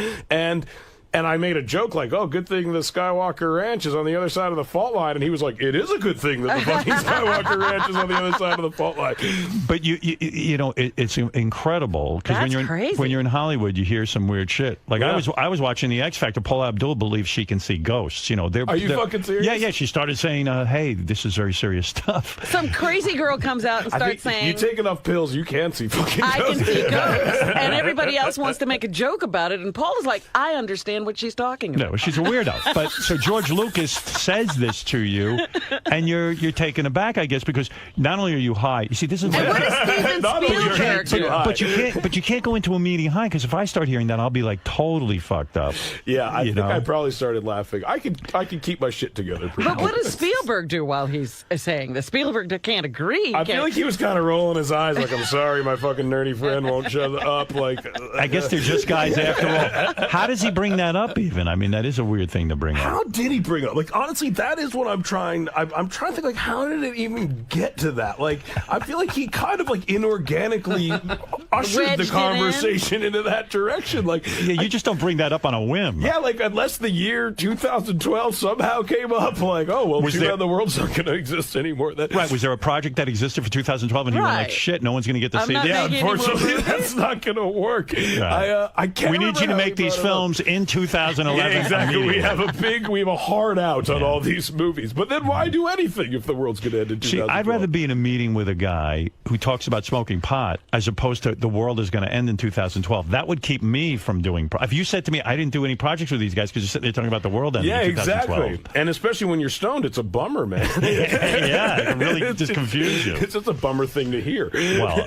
And I made a joke like, oh, good thing the Skywalker Ranch is on the other side of the fault line. And he was like, it is a good thing that the fucking Skywalker Ranch is on the other side of the fault line. But you know, it's incredible because when you're in Hollywood, you hear some weird shit. Like I was watching the X Factor. Paula Abdul believes she can see ghosts. You know, are you fucking serious? Yeah. She started saying, hey, this is very serious stuff. Some crazy girl comes out and starts saying, you take enough pills, you can see fucking ghosts. I can see ghosts. And everybody else wants to make a joke about it. And Paula's like, I understand what she's talking about. No, she's a weirdo. But so George Lucas says this to you, and you're taken aback, I guess, because not only are you high. You see, this is what is Steven Spielberg? But you can't go into a meeting high because if I start hearing that, I'll be like totally fucked up. Yeah, I think I probably started laughing. I could keep my shit together. But what does Spielberg do while he's saying this? Spielberg can't agree. I feel like he was kind of rolling his eyes, like, I'm sorry, my fucking nerdy friend won't shut up. Like, I guess they're just guys after all. How does he bring that up? Even I mean, that is a weird thing to bring up. How did he bring up? Like, honestly, that is what I'm trying to think, like, how did it even get to that? Like, I feel like he kind of, like, inorganically ushered the conversation into that direction. Like, yeah, you just don't bring that up on a whim. Yeah, like, unless the year 2012 somehow came up, like, oh, well, the world's not going to exist anymore. Right, was there a project that existed for 2012 and he went like, shit, no one's going to get to see it? Yeah, unfortunately, that's not going to work. Right. I can't. We need you to make these films in 2011. Yeah, exactly. We have a hard out on all these movies. But then why do anything if the world's going to end in 2012? See, I'd rather be in a meeting with a guy who talks about smoking pot as opposed to the world is going to end in 2012. That would keep me from doing. If you said to me, I didn't do any projects with these guys because you're sitting there talking about the world ending in 2012. Yeah, exactly. And especially when you're stoned, it's a bummer, man. Yeah, it really just confuses you. It's just a bummer thing to hear. Well,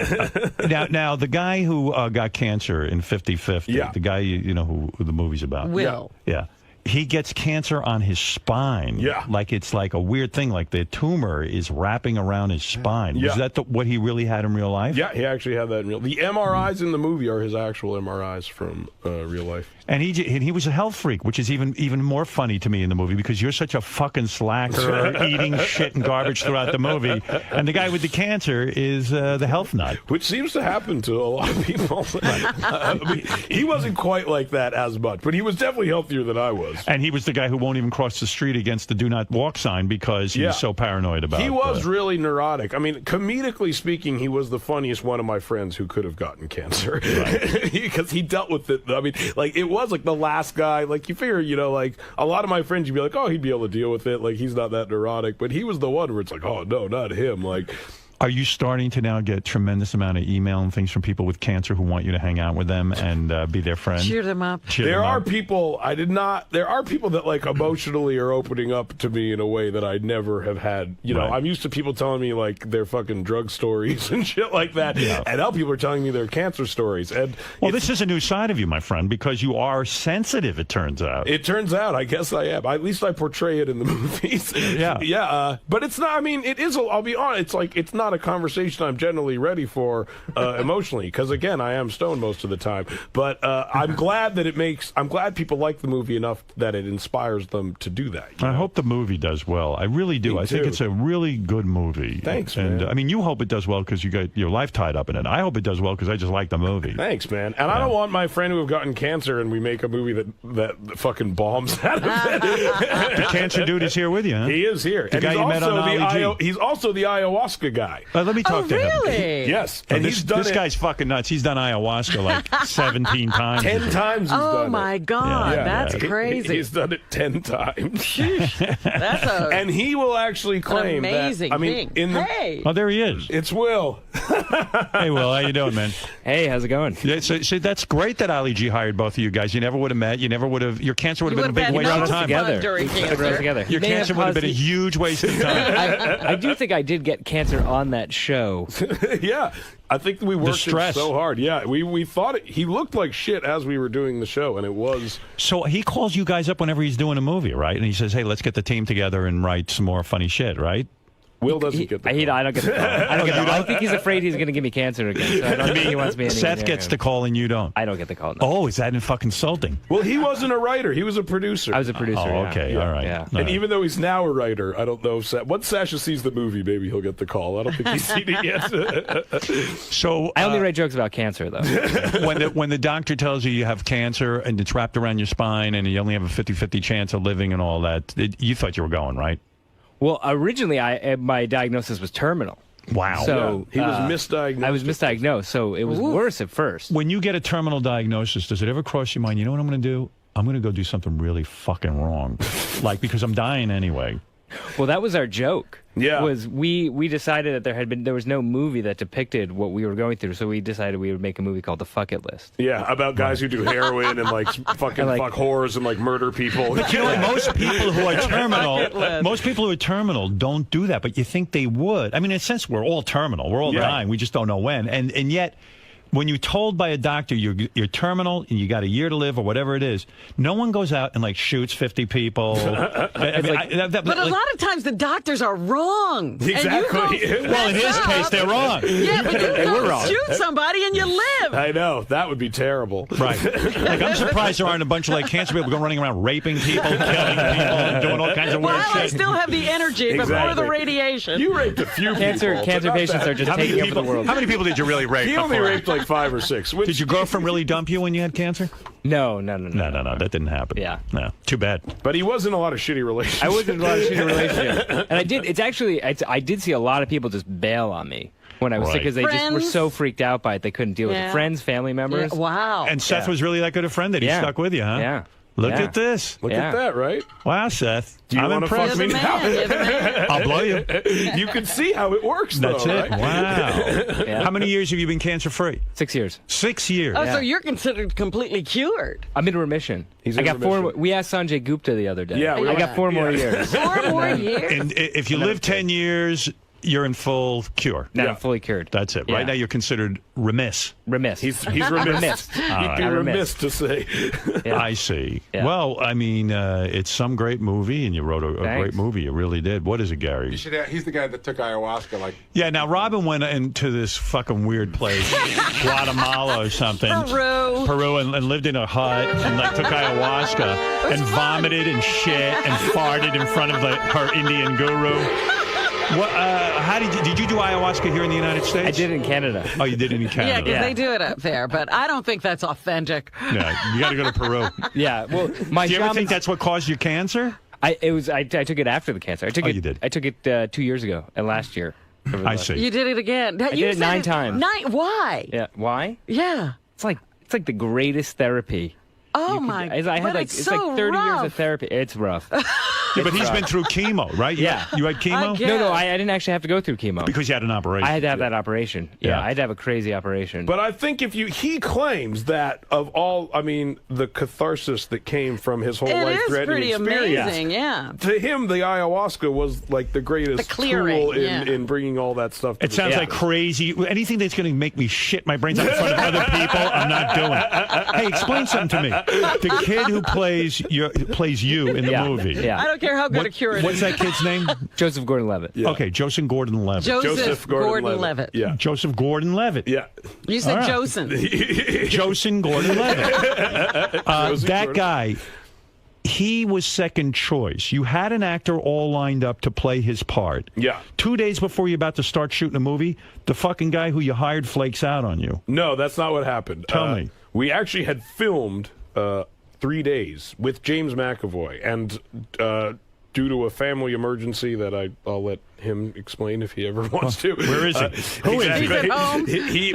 now the guy who got cancer in 50-50, the guy who the movie's about. Will. Yeah. He gets cancer on his spine. Yeah. Like it's like a weird thing, like the tumor is wrapping around his spine. Yeah. Was that what he really had in real life? Yeah, he actually had that in real life. The MRIs in the movie are his actual MRIs from real life. And he was a health freak, which is even more funny to me in the movie because you're such a fucking slacker eating shit and garbage throughout the movie. And the guy with the cancer is the health nut. Which seems to happen to a lot of people. I mean, he wasn't quite like that as much, but he was definitely healthier than I was. And he was the guy who won't even cross the street against the do not walk sign because he's so paranoid about it. He was really neurotic. I mean, comedically speaking, he was the funniest one of my friends who could have gotten cancer. Right. Because he dealt with it. I mean, like, it was like the last guy. Like, you figure, like, a lot of my friends, you'd be like, oh, he'd be able to deal with it. Like, he's not that neurotic. But he was the one where it's like, oh, no, not him. Like... Are you starting to now get tremendous amount of email and things from people with cancer who want you to hang out with them and be their friend? Cheer them up. There are people that like emotionally are opening up to me in a way that I never have had. You know, I'm used to people telling me like their fucking drug stories and shit like that. Yeah. And now people are telling me their cancer stories. And this is a new side of you, my friend, because you are sensitive, it turns out. It turns out, I guess I am. At least I portray it in the movies. Yeah. Yeah. But it's not, I mean, it is, I'll be honest, it's like, it's not a conversation I'm generally ready for emotionally, because again, I am stoned most of the time. But I'm glad people like the movie enough that it inspires them to do that. I hope the movie does well. I really do. I think it's a really good movie. Thanks, man. And I mean, you hope it does well because you got your life tied up in it. I hope it does well because I just like the movie. Thanks, man. And I don't want my friend who have gotten cancer and we make a movie that fucking bombs out of it. The cancer dude is here with you, huh? He is here. The guy you met on Ollie G. He's also the ayahuasca guy. Let me talk to him. Really? Yes. And this guy's fucking nuts. He's done ayahuasca like 17 times. 10 times he's done it. Oh, my God. That's crazy. He's done it 10 times. That's and he will actually claim amazing that. I mean, hey. Oh, there he is. It's Will. Hey, Will, how you doing, man? Hey, how's it going? Yeah, so that's great that Ali G hired both of you guys. You never would have met. You never would have. Your cancer would have been a big waste of time. Together. Your cancer would have been a huge waste of time. I do think I did get cancer on that show. Yeah. I think we worked it so hard. Yeah, we thought he looked like shit as we were doing the show, and it was. So he calls you guys up whenever he's doing a movie, right? And he says, "Hey, let's get the team together and write some more funny shit," right? Will doesn't get the call. I don't get the call. I think he's afraid he's going to give me cancer again. So I don't think he wants me. Seth gets the call and you don't. I don't get the call. No. Oh, is that fucking insulting? Well, he wasn't a writer. He was a producer. I was a producer. Oh, okay. All right. Yeah. And even though he's now a writer, I don't know if once Sacha sees the movie, maybe he'll get the call. I don't think he's seen it yet. So I only write jokes about cancer, though. when the doctor tells you have cancer and it's wrapped around your spine and you only have a 50-50 chance of living and all that, you thought you were going, right? Well, originally, my diagnosis was terminal. Wow. So he was misdiagnosed. I was misdiagnosed, so it was worse at first. When you get a terminal diagnosis, does it ever cross your mind, you know what I'm going to do? I'm going to go do something really fucking wrong. Like, because I'm dying anyway. Well, that was our joke. Yeah. Was we decided that there was no movie that depicted what we were going through, so we decided we would make a movie called The Fuck It List. Yeah, about guys who do heroin and like fucking fuck whores and like murder people. But you know what? Most people who are terminal don't do that, but you think they would. I mean, in a sense, we're all terminal. We're all dying. We just don't know when. And yet, when you're told by a doctor you're terminal and you got a year to live or whatever it is, no one goes out and like shoots 50 people. But a lot of times the doctors are wrong. Exactly. Well, in his case, they're wrong. Yeah, but you were wrong. shoot somebody and you live. I know. That would be terrible. Right. Like, I'm surprised there aren't a bunch of like cancer people running around raping people, killing people, and doing all kinds of weird shit. I still have the energy before the radiation. You raped a few cancer patients are just taking over the world. How many people did you really rape? He only raped like 5 or 6. Did your girlfriend really dump you when you had cancer? No. That didn't happen. Yeah. No. Too bad. But he was in a lot of shitty relationships. I was in a lot of shitty relationships. And I did see a lot of people just bail on me when I was sick because they just were so freaked out by it they couldn't deal with it. Friends, family members. Yeah. Wow. And Seth was really that good a friend that he stuck with you, huh? Yeah. Look at this. Look at that, right? Wow, Seth. Do you want to fuck me now? I'll blow you. You can see how it works, though. That's it. Right? Wow. How many years have you been cancer-free? 6 years. 6 years. Oh, so you're considered completely cured. I'm in remission. He's in remission. 4. We asked Sanjay Gupta the other day. Yeah, I got 4 more years. 4 more years. And if you live 10 years, you're in full cure. Now I'm fully cured. That's it. Right now you're considered remiss. Remiss. He's remiss. He'd be remiss to say. I see. Yeah. Well, I mean, it's some great movie, and you wrote a great movie. You really did. What is it, Gary? You should. He's the guy that took ayahuasca. Yeah. Now Robin went into this fucking weird place, Guatemala or something, Peru, and lived in a hut and like took ayahuasca and vomited and shit and farted in front of her Indian guru. What? How did you do ayahuasca here in the United States? I did it in Canada. Oh, you did it in Canada. Yeah, because they do it up there, but I don't think that's authentic. Yeah, you got to go to Peru. Yeah, well, do you ever think that's what caused your cancer? I took it after the cancer. You did. I took it 2 years ago and last year. I see. You did it again. I did it 9 times. Why? Yeah. Why? Yeah. It's like the greatest therapy. Oh my! I had it's like 30 years of therapy. It's rough. Yeah, but he's been through chemo, right? Yeah. You had chemo? No, I didn't actually have to go through chemo. Because you had an operation. I had to have that operation. Yeah, I had to have a crazy operation. But I think he claims that of all, I mean, the catharsis that came from his whole life-threatening experience. It is pretty amazing, yeah. To him, the ayahuasca was like the greatest tool in bringing all that stuff to It sounds like crazy. Anything that's going to make me shit my brains out in front of other people, I'm not doing. Hey, explain something to me. The kid who plays you in the movie. Yeah. I don't care how good a cure it is. What's that kid's name? Joseph Gordon-Levitt. Yeah. Okay, Joseph Gordon-Levitt. Joseph Gordon-Levitt. Yeah. Joseph Gordon-Levitt. Yeah. You said Josen. Joseph Gordon-Levitt. That guy, he was second choice. You had an actor all lined up to play his part. Yeah. 2 days before you're about to start shooting a movie, the fucking guy who you hired flakes out on you. No, that's not what happened. Tell me. We actually had filmed 3 days with James McAvoy, and due to a family emergency that I'll let him explain if he ever wants to. Where is he? Who is he? He's at home.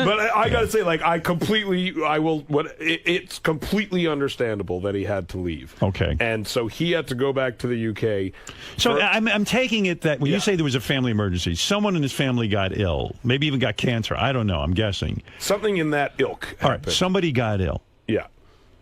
But I gotta say, like, it's completely understandable that he had to leave. Okay. And so he had to go back to the UK. So I'm taking it that when you say there was a family emergency, someone in his family got ill, maybe even got cancer. I don't know. I'm guessing. Something in that ilk. All right. Somebody got ill. Yeah.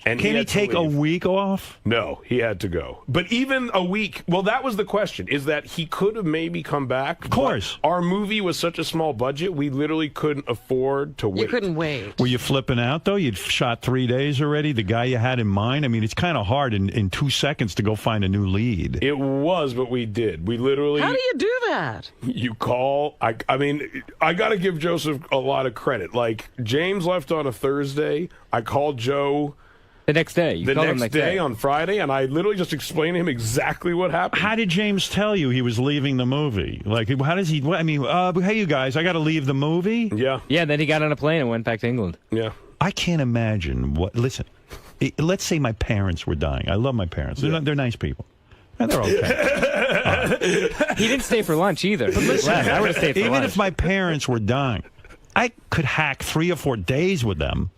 And Can he take a week off? No, he had to go. But even a week, well, that was the question, is that he could have maybe come back. Of course. Our movie was such a small budget, we literally couldn't afford to wait. You couldn't wait. Were you flipping out, though? You'd shot 3 days already, the guy you had in mind? I mean, it's kind of hard in 2 seconds to go find a new lead. It was, but we did. We literally... How do you do that? You call... I mean, I got to give Joseph a lot of credit. Like, James left on a Thursday. I called Joe... The next day. The next day on Friday, and I literally just explained to him exactly what happened. How did James tell you he was leaving the movie? Like, how does he... I mean, hey, you guys, I got to leave the movie? Yeah. Yeah, then he got on a plane and went back to England. Yeah. I can't imagine what... Listen, let's say my parents were dying. I love my parents. They're nice people. And they're okay. He didn't stay for lunch either. Listen, I would have stayed for lunch. Even if my parents were dying, I could hack 3 or 4 days with them,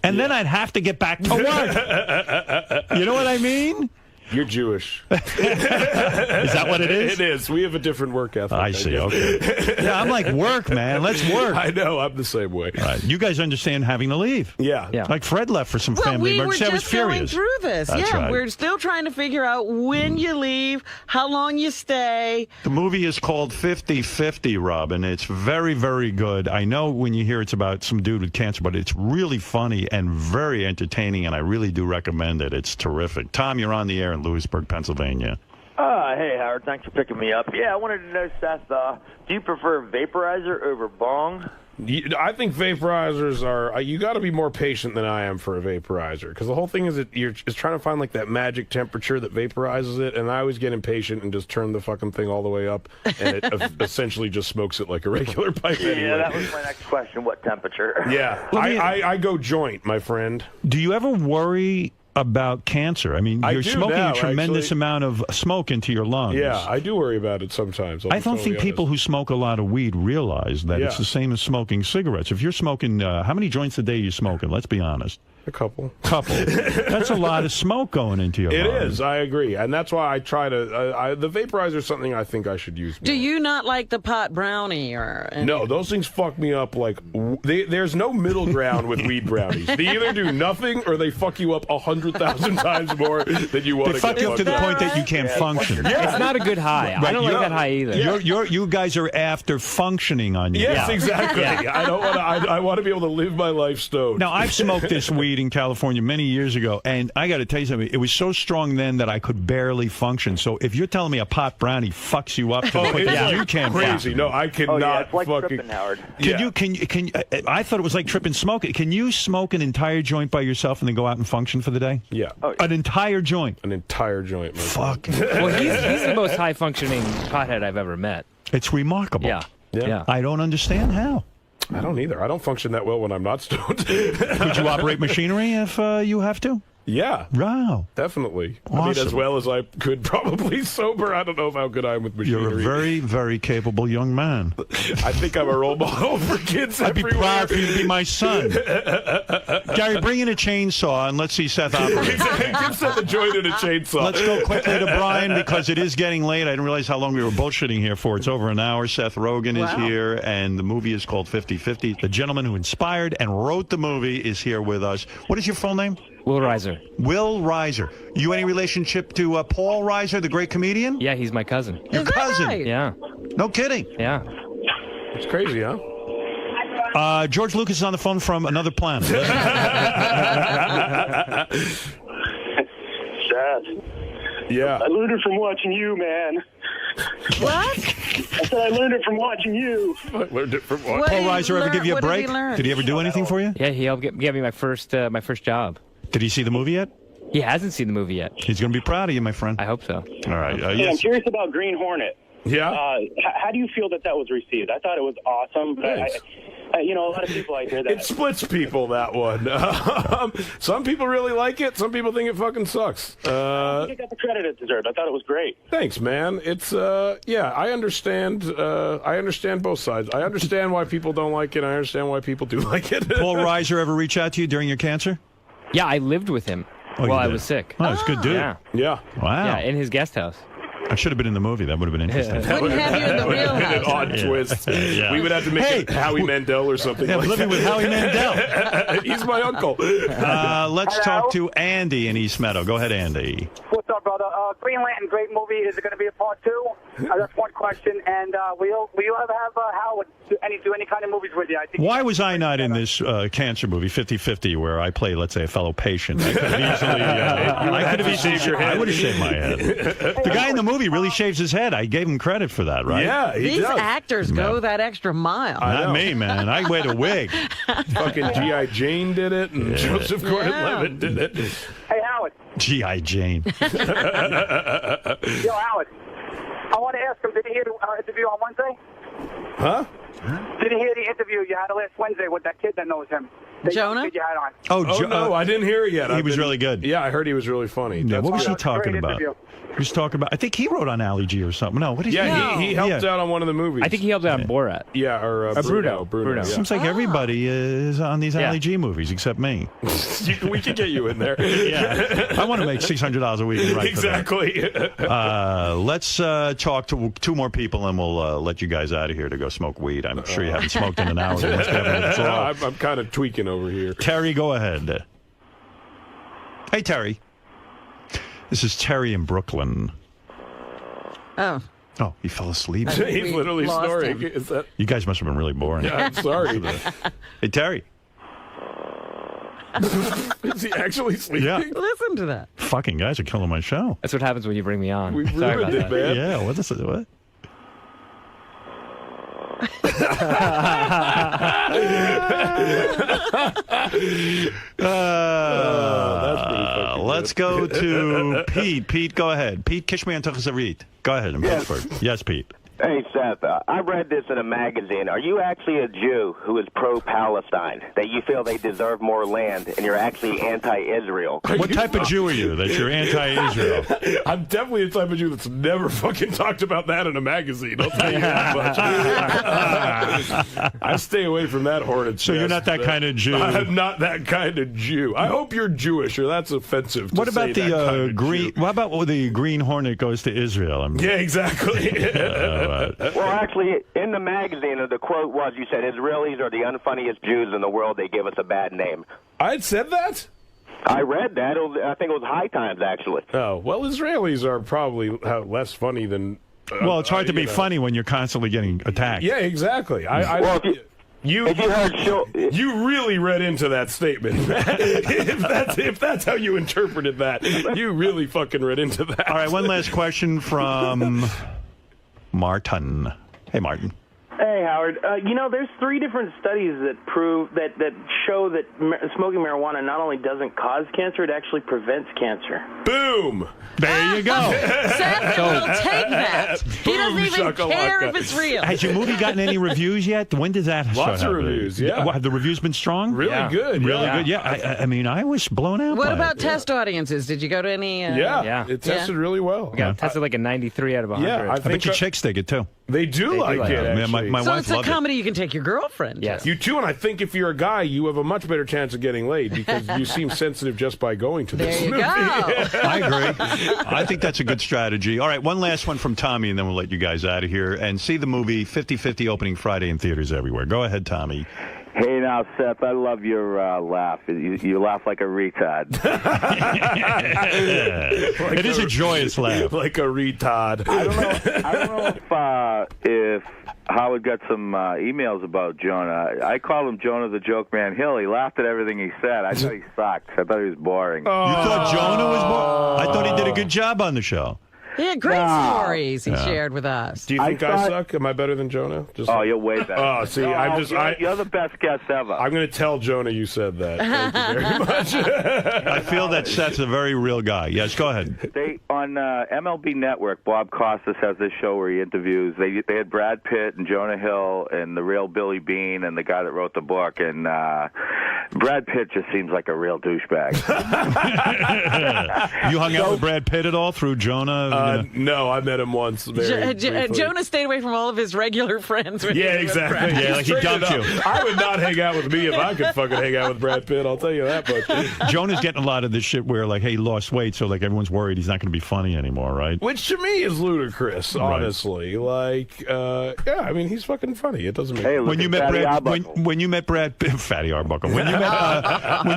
and then I'd have to get back to work. You know what I mean? You're Jewish. Is that what it is? It is. We have a different work ethic. I see. Okay. Yeah, I'm like, work, man. Let's work. I know. I'm the same way. You guys understand having to leave. Yeah. Like Fred left for some family emergency. We I were was just going furious. through this. That's right. We're still trying to figure out when you leave, how long you stay. The movie is called 50-50, Robin. It's very, very good. I know when you hear it's about some dude with cancer, but it's really funny and very entertaining, and I really do recommend it. It's terrific. Tom, you're on the air in Lewisburg, Pennsylvania. Hey, Howard. Thanks for picking me up. Yeah, I wanted to know, Seth, do you prefer vaporizer over bong? I think vaporizers are... you got to be more patient than I am for a vaporizer, because the whole thing is that you're just trying to find like that magic temperature that vaporizes it, and I always get impatient and just turn the fucking thing all the way up, and it essentially just smokes it like a regular pipe anyway. Yeah, that was my next question. What temperature? Yeah, I go joint, my friend. Do you ever worry about cancer? I mean, you're smoking a tremendous amount of smoke into your lungs. Yeah, I do worry about it sometimes. I don't think people who smoke a lot of weed realize that it's the same as smoking cigarettes. If you're smoking, how many joints a day are you smoking? Let's be honest. A couple. That's a lot of smoke going into your lungs. It is. I agree. And that's why I try to... the vaporizer is something I think I should use more. Do you not like the pot brownie? No, those things fuck me up. Like, there's no middle ground with weed brownies. They either do nothing or they fuck you up 100,000 times more than you want to get. They fuck you up to the point that you can't function. Yeah. It's not a good high. Right. I don't like that high either. You guys are after functioning on you. Yes, exactly. I don't want to... I want to be able to live my life stoned. Now, I've smoked this weed in California many years ago, and I got to tell you something. It was so strong then that I could barely function. So if you're telling me a pot brownie fucks you up to the point that you can't crazy. No, I cannot it's like fucking... tripping, Howard. Can you, I thought it was like tripping smoke. Can you smoke an entire joint by yourself and then go out and function for the day? Yeah. An entire joint? An entire joint. Fuck. Well, he's the most high-functioning pothead I've ever met. It's remarkable. Yeah. I don't understand how. I don't either. I don't function that well when I'm not stoned. Could you operate machinery if you have to? Yeah. Wow. Definitely. Awesome. I mean, as well as I could probably sober. I don't know how good I am with machinery. You're a very, very capable young man. I think I'm a role model for kids everywhere. I'd be proud for you to be my son. Gary, bring in a chainsaw and let's see Seth operate. Give Seth a joint and a chainsaw. Let's go quickly to Brian because it is getting late. I didn't realize how long we were bullshitting here for. It's over an hour. Seth Rogen is here, and the movie is called 50-50. The gentleman who inspired and wrote the movie is here with us. What is your full name? Will Reiser. Will Reiser. You any relationship to Paul Reiser, the great comedian? Yeah, he's my cousin. Your cousin? Right? Yeah. No kidding. Yeah. It's crazy, huh? George Lucas is on the phone from another planet. Seth. Yeah. I learned it from watching you, man. What? I said I learned it from watching you. I learned it from What Paul did he Reiser ever give you a learn? What break? Did he ever do anything for you? Yeah, he helped get me my first job. Did he see the movie yet? He hasn't seen the movie yet. He's going to be proud of you, my friend. I hope so. All right. I'm Yes. curious about Green Hornet. Yeah. How do you feel that was received? I thought it was awesome. But A lot of people, I hear that. It splits people, that one. Some people really like it. Some people think it fucking sucks. I think it got the credit it deserved. I thought it was great. Thanks, man. It's, I understand. I understand both sides. I understand why people don't like it. I understand why people do like it. Paul Reiser ever reach out to you during your cancer? Yeah, I lived with him while I was sick. Oh, that's a good dude. Yeah. Wow. Yeah, in his guest house. I should have been in the movie. That would have been interesting. Wouldn't have you in the real house. An odd twist. Yeah. We would have to make it Howie Mandel or something like living that. with Howie Mandel. He's my uncle. Let's talk to Andy in East Meadow. Go ahead, Andy. What's up, brother? Green Lantern, great movie. Is it going to be a part 2? That's one question. And will you ever have Howard do any kind of movies with you? I think. Why was I not in this cancer movie, 50-50, where I play, let's say, a fellow patient? I could have easily... I would have shaved my head. The guy in the movie really shaves his head. I gave him credit for that, right? Yeah, These actors go that extra mile. Not me, man. I wear a wig. Fucking G.I. Jane did it, and Joseph Gordon-Levitt did it. Hey, Howard. G.I. Jane. Yo, Howard. I want to ask him, did he hear the interview on Wednesday? Huh? Did he hear the interview you had last Wednesday with that kid that knows him? Jonah? Kid you had on. Oh, no, I didn't hear it yet. He was really good. Yeah, I heard he was really funny. Yeah, what was he That's talking great about? interview. He was talking about, I think he wrote on Ali G or something. No, what did he? He helped out on one of the movies. I think he helped out on Borat. Yeah, or Bruno. Yeah. Seems like everybody is on these Ali G movies except me. We could get you in there. Yeah. I want to make $600 a week and write exactly. For that. Let's talk to 2 more people, and we'll let you guys out of here to go smoke weed. I'm sure you haven't smoked in an hour. You must be having a withdrawal. I'm kind of tweaking over here. Terry, go ahead. Hey, Terry. This is Terry in Brooklyn. Oh. Oh, he fell asleep. He's literally snoring. Is that... You guys must have been really boring. Yeah, I'm sorry. Hey, Terry. Is he actually sleeping? Yeah. Listen to that. Fucking guys are killing my show. That's what happens when you bring me on. We Sorry ruined about it, that. man. Yeah, what is it? What? Let's go to Pete. Pete, go ahead. Pete, Kishmi Antuchasarit. Go ahead in Pittsburgh. Yes, Pete. Hey, Seth, I read this in a magazine. Are you actually a Jew who is pro-Palestine, that you feel they deserve more land, and you're actually anti-Israel? What type of Jew are you, that you're anti-Israel? I'm definitely the type of Jew that's never fucking talked about that in a magazine. I'll tell you that much. I stay away from that hornet's So you're not that kind of Jew? I'm not that kind of Jew. I hope you're Jewish, or that's offensive. What about the green? What about the Green Hornet goes to Israel? Yeah, exactly. Well, actually, in the magazine, the quote was, you said, Israelis are the unfunniest Jews in the world. They give us a bad name. I'd said that? I read that. I think it was High Times, actually. Oh, well, Israelis are probably less funny than... well, it's hard to be funny when you're constantly getting attacked. Yeah, exactly. You really read into that statement. if that's how you interpreted that, you really fucking read into that. All right, one last question from... Martin. Hey, Martin. Hey, Howard. There's 3 different studies that prove that show that smoking marijuana not only doesn't cause cancer, it actually prevents cancer. Boom! There you go. Seth will take that. He doesn't even care if it's real. Has your movie gotten any reviews yet? When does that start Lots of reviews, yeah. Have the reviews been strong? Really good. Really good, yeah. I mean, I was blown out What by about it. test audiences? Did you go to any? It tested really well. Yeah, tested like a 93 out of 100. Yeah, I bet your chicks dig it, too. They do like it, actually. My so wife it's a loved comedy you can take your girlfriend. Yes. You too, and I think if you're a guy, you have a much better chance of getting laid because you seem sensitive just by going to this movie. I agree. I think that's a good strategy. All right, one last one from Tommy, and then we'll let you guys out of here. And see the movie 50-50 opening Friday in theaters everywhere. Go ahead, Tommy. Hey now, Seth, I love your laugh. You laugh like a retard. It is a joyous laugh. Like a retard. I don't know if Howard got some emails about Jonah. I called him Jonah the Joke Man Hill. He laughed at everything he said. I thought he sucked. I thought he was boring. You thought Jonah was boring? I thought he did a good job on the show. He had great stories he shared with us. Do you think I suck? Am I better than Jonah? Oh, you're way better. Oh, see, you're the best guest ever. I'm going to tell Jonah you said that. Thank you very much. I feel that Seth's a very real guy. Yes, go ahead. On MLB Network, Bob Costas has this show where he interviews. They had Brad Pitt and Jonah Hill and the real Billy Bean and the guy that wrote the book. And Brad Pitt just seems like a real douchebag. You hung out with Brad Pitt at all through Jonah? No, I met him once. Jonah stayed away from all of his regular friends. Yeah, exactly. Yeah, like he dumped you. I would not hang out with me if I could fucking hang out with Brad Pitt. I'll tell you that much. Jonah's getting a lot of this shit where, like, hey, he lost weight, so like everyone's worried he's not going to be funny anymore, right? Which to me is ludicrous, honestly. Right. Like, yeah, I mean, he's fucking funny. It doesn't make sense. When you met Brad Pitt, Fatty Arbuckle. When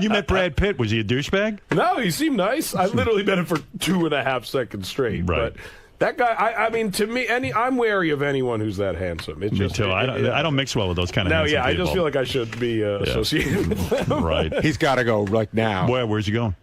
you met Brad Pitt, was he a douchebag? No, he seemed nice. I literally met him for 2.5 seconds straight. Right. But that guy, I mean, to me, I'm wary of anyone who's that handsome. It's me too. I don't mix well with those kind of handsome people. I just feel like I should be associated with them. Right. He's got to go like now. Where's he going?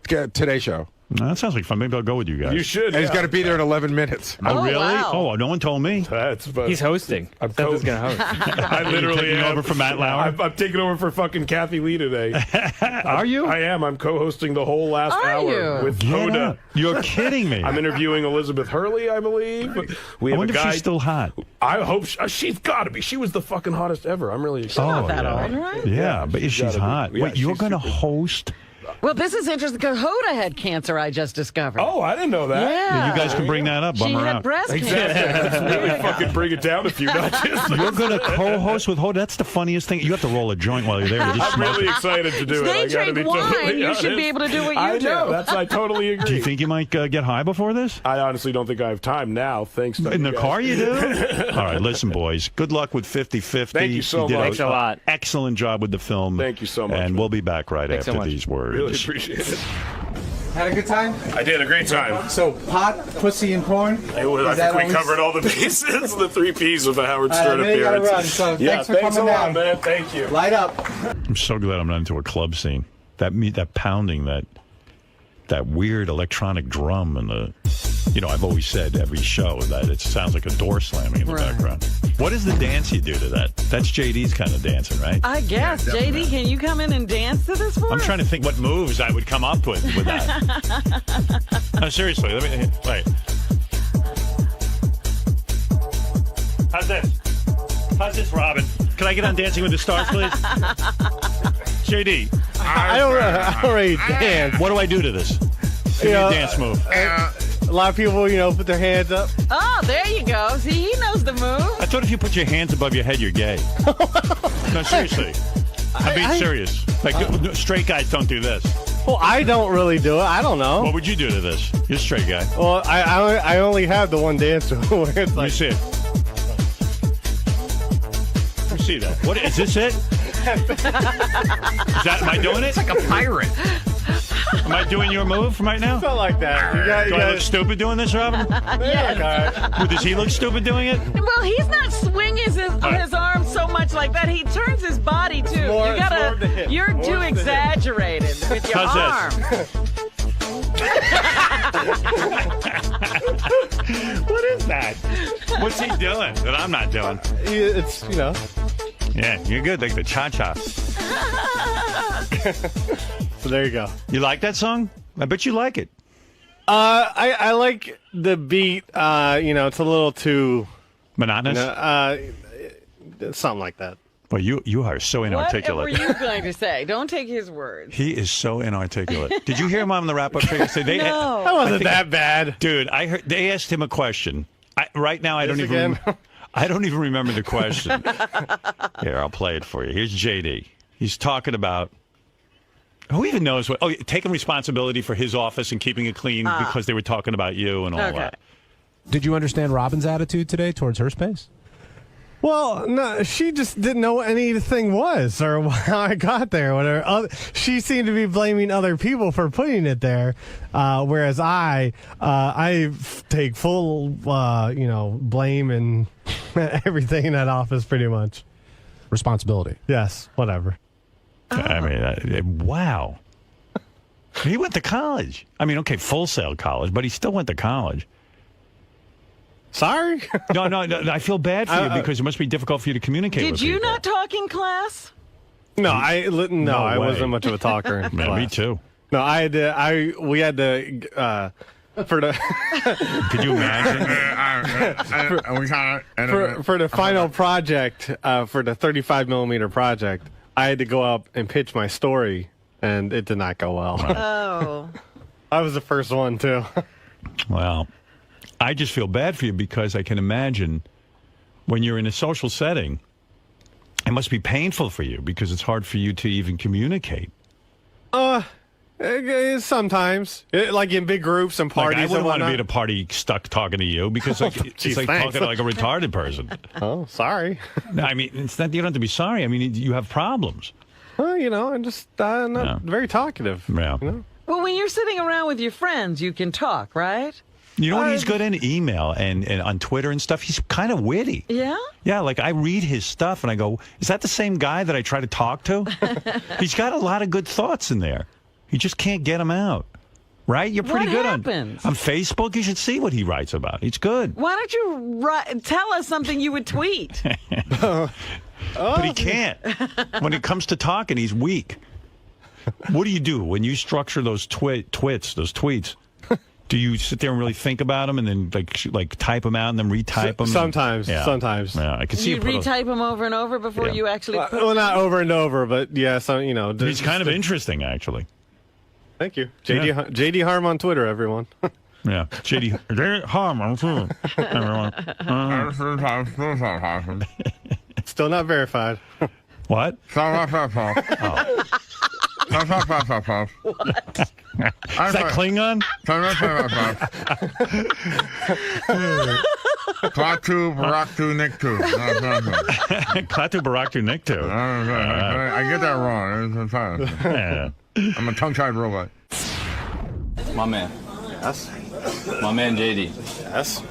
Today Show. No, that sounds like fun. Maybe I'll go with you guys. You should. And he's got to be there in 11 minutes. Oh, really? Wow. Oh, no one told me. He's hosting. Seth is going to host. I literally am over for Matt Lauer. I'm taking over for fucking Kathy Lee today. Are you? I am. I'm co-hosting the whole last hour with Hoda. You're kidding me. I'm interviewing Elizabeth Hurley, I believe. We have I wonder if she's still hot. I hope she's got to be. She was the fucking hottest ever. I'm really excited. Not that old, right? Yeah, but she's hot. Wait, you're going to host? Well, this is interesting because Hoda had cancer, I just discovered. Oh, I didn't know that. Yeah. You guys can bring that up. She had breast cancer. Let's really fucking bring it down a few notches. You're going to co-host with Hoda? That's the funniest thing. You have to roll a joint while you're there. I'm really excited to do it. They drink wine. You should be able to do what you do. I know. I totally agree. Do you think you might get high before this? I honestly don't think I have time now. Thanks to In the car you do? All right, listen, boys. Good luck with 50-50. Thank you so much. Thanks a lot. Excellent job with the film. Thank you so much. And we'll be back right after these words. Really appreciate it. Had a good time? I did a great time. So, pot, pussy, and porn? I think we covered all the bases, the 3 P's of a Howard Stern appearance. Run, so thanks for coming down, man. Thank you. Light up. I'm so glad I'm not into a club scene. That pounding, that weird electronic drum, and I've always said every show that it sounds like a door slamming in the background. What is the dance you do to that? That's JD's kind of dancing, right? I guess. JD, can you come in and dance to this for I'm us? trying to think what moves I would come up with that. No, seriously. Wait. How's this, Robin? Can I get on Dancing with the Stars, please? JD. I don't already dance. What do I do to this? Give me a dance move. A lot of people, put their hands up. Oh, there you go. See, he knows the move. I thought if you put your hands above your head, you're gay. No, seriously. I'm being serious. Like, straight guys don't do this. Well, I don't really do it. I don't know. What would you do to this? You're a straight guy. Well, I only have the one dance where it's like... You see it. You see that. What is this it? Am I doing it? It's like a pirate. Am I doing your move right now? It's not like that. Do I look stupid doing this, Robin? Yes. Does he look stupid doing it? Well, he's not swinging his arms so much like that. He turns his body too. You're too exaggerated with your arm. What is that? What's he doing that I'm not doing? It's, Yeah, you're good. Like the cha-cha. So there you go. You like that song? I bet you like it. I like the beat. It's a little too monotonous. Something like that. Well, you are so inarticulate. What were you going to say? Don't take his words. He is so inarticulate. Did you hear him on the wrap-up show yesterday? No. That wasn't that bad. Dude, I heard they asked him a question. Right now, I don't even remember the question. Here, I'll play it for you. Here's JD. He's talking about who even knows what. Oh, taking responsibility for his office and keeping it clean because they were talking about you and all that. Did you understand Robin's attitude today towards her space? Well, no, she just didn't know what anything was or how I got there. Whatever. She seemed to be blaming other people for putting it there, whereas I take full, blame and everything in that office, pretty much. Responsibility. Yes, whatever. I mean, wow. He went to college. I mean, okay, Full Sail college, but he still went to college. Sorry. No, I feel bad for you because it must be difficult for you to communicate with Did you people. not talk in class? No, I wasn't much of a talker. In class. Me too. No, we had to for the. Could you imagine? for the final project, for the 35mm project, I had to go up and pitch my story, and it did not go well. Oh. I was the first one too. Well, I just feel bad for you because I can imagine when you're in a social setting, it must be painful for you because it's hard for you to even communicate. Sometimes, like in big groups and parties. I wouldn't want to be at a party stuck talking to you because it's like talking to like a retarded person. Oh, sorry. No, I mean, it's not. You don't have to be sorry. I mean, you have problems. Well, I'm just not very talkative. Yeah. Well, when you're sitting around with your friends, you can talk, right? You know what? He's good in email and on Twitter and stuff. He's kind of witty. Yeah? Yeah, like I read his stuff and I go, is that the same guy that I try to talk to? He's got a lot of good thoughts in there. You just can't get them out. Right? You're pretty good on Facebook. You should see what he writes about. He's good. Why don't you tell us something you would tweet? But he can't. When it comes to talking, he's weak. What do you do when you structure those tweets? Do you sit there and really think about them and then like type them out and then retype them? Sometimes. Yeah, I can see you retype them over and over before you actually put them. Well, not over and over, but yeah, he's kind of interesting, actually. Thank you. JD Harm on Twitter, everyone. Yeah, JD Harm on Twitter, everyone. Still not verified. What? Is that Klingon? Klaatu Baraktu Niktu. Klaatu Baraktu Niktu. I get that wrong. I'm a tongue-tied robot. My man. Yes? My man, JD. Yes?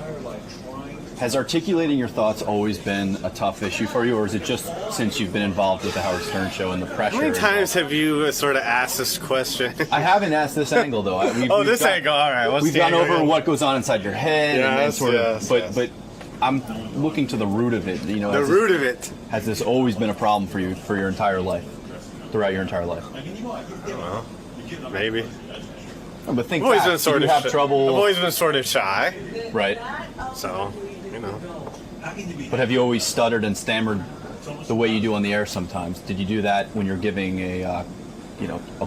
Has articulating your thoughts always been a tough issue for you, or is it just since you've been involved with the Howard Stern Show and the pressure? How many times have you sort of asked this question? I haven't asked this angle, though. This angle, all right. We've gone over what goes on inside your head, but I'm looking to the root of it. The root of it. Has this always been a problem for you for your entire life, throughout your entire life? Well, maybe. But think I've always back. been sort Did of you have trouble? I've always been sort of shy. Right. So, But have you always stuttered and stammered the way you do on the air sometimes? Did you do that when you're giving a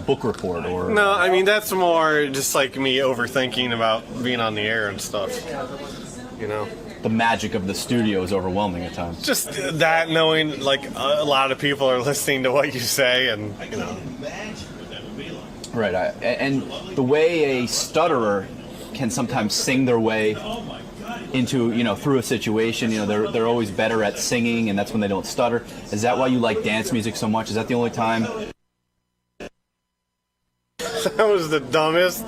book report or? No, I mean that's more just like me overthinking about being on the air and stuff. The magic of the studio is overwhelming at times. Just that, knowing like a lot of people are listening to what you say, and Right, and the way a stutterer can sometimes sing their way into, through a situation, they're always better at singing, and that's when they don't stutter. Is that why you like dance music so much? Is that the only time? That was the dumbest,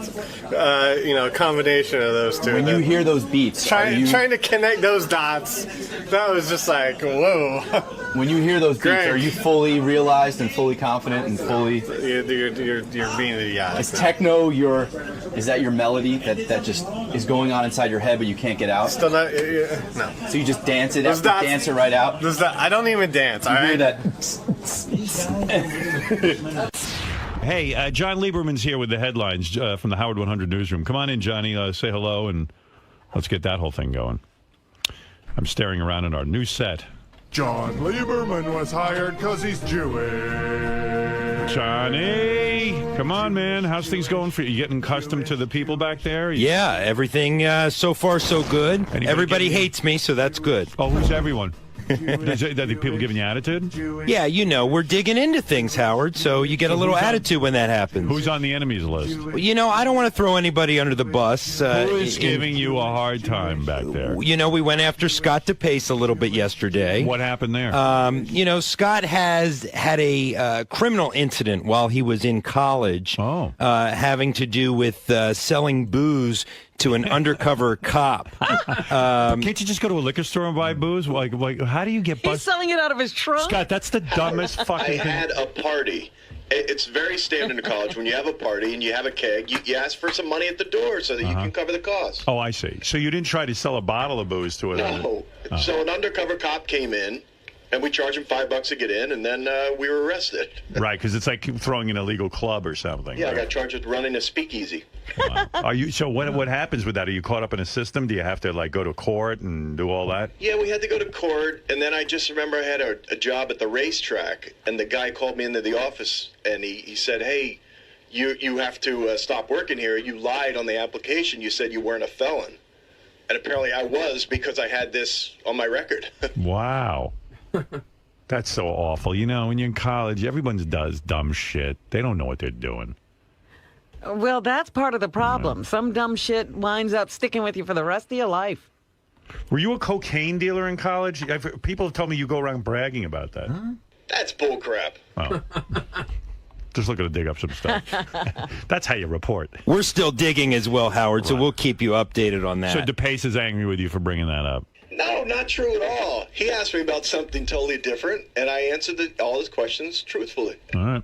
combination of those two. When you hear those beats, trying to connect those dots, that was just like, whoa. When you hear those beats, are you fully realized and fully confident and fully? You're being idiotic. Is techno is that your melody that just is going on inside your head but you can't get out? Still not, no. So you just dance it, dance it right out? I don't even dance. You hear that? Hey, John Lieberman's here with the headlines from the Howard 100 newsroom. Come on in, Johnny. Say hello, and let's get that whole thing going. I'm staring around at our new set. John Lieberman was hired because he's Jewish. Johnny, come on, man. How's things going for you? You getting accustomed to the people back there? Yeah, everything so far so good. Everybody hates me, so that's good. Oh, who's everyone? Are the people giving you attitude? Yeah, we're digging into things, Howard, so you get a little attitude when that happens. Who's on the enemies list? Well, I don't want to throw anybody under the bus. Who is giving you a hard time back there? We went after Scott DePace a little bit yesterday. What happened there? Scott has had a criminal incident while he was in college having to do with selling booze to an undercover cop. Can't you just go to a liquor store and buy booze? Like how do you get busted? He's selling it out of his trunk. Scott, that's the dumbest fucking thing. I had a party It's very standard in college. When you have a party and you have a keg, you ask for some money at the door so that you can cover the cost. Oh, I see. So you didn't try to sell a bottle of booze to it? No. So an undercover cop came in, and we charged him $5 to get in, and then we were arrested. Right, because it's like throwing an illegal club or something. Yeah, right? I got charged with running a speakeasy. Wow. Are you? So what happens with that? Are you caught up in a system? Do you have to like go to court and do all that? Yeah, we had to go to court, and then I just remember I had a job at the racetrack, and the guy called me into the office, and he said, "Hey, you have to stop working here. You lied on the application. You said you weren't a felon." And apparently I was, because I had this on my record. Wow. That's so awful. You know, when you're in college, everyone does dumb shit. They don't know what they're doing. Well, that's part of the problem. Some dumb shit winds up sticking with you for the rest of your life. Were you a cocaine dealer in college? People have told me you go around bragging about that. That's bullcrap. Oh. Just looking to dig up some stuff. That's how you report. We're still digging as well, Howard, so we'll keep you updated on that. So DePace is angry with you for bringing that up. No, not true at all. He asked me about something totally different, and I answered all his questions truthfully. All right.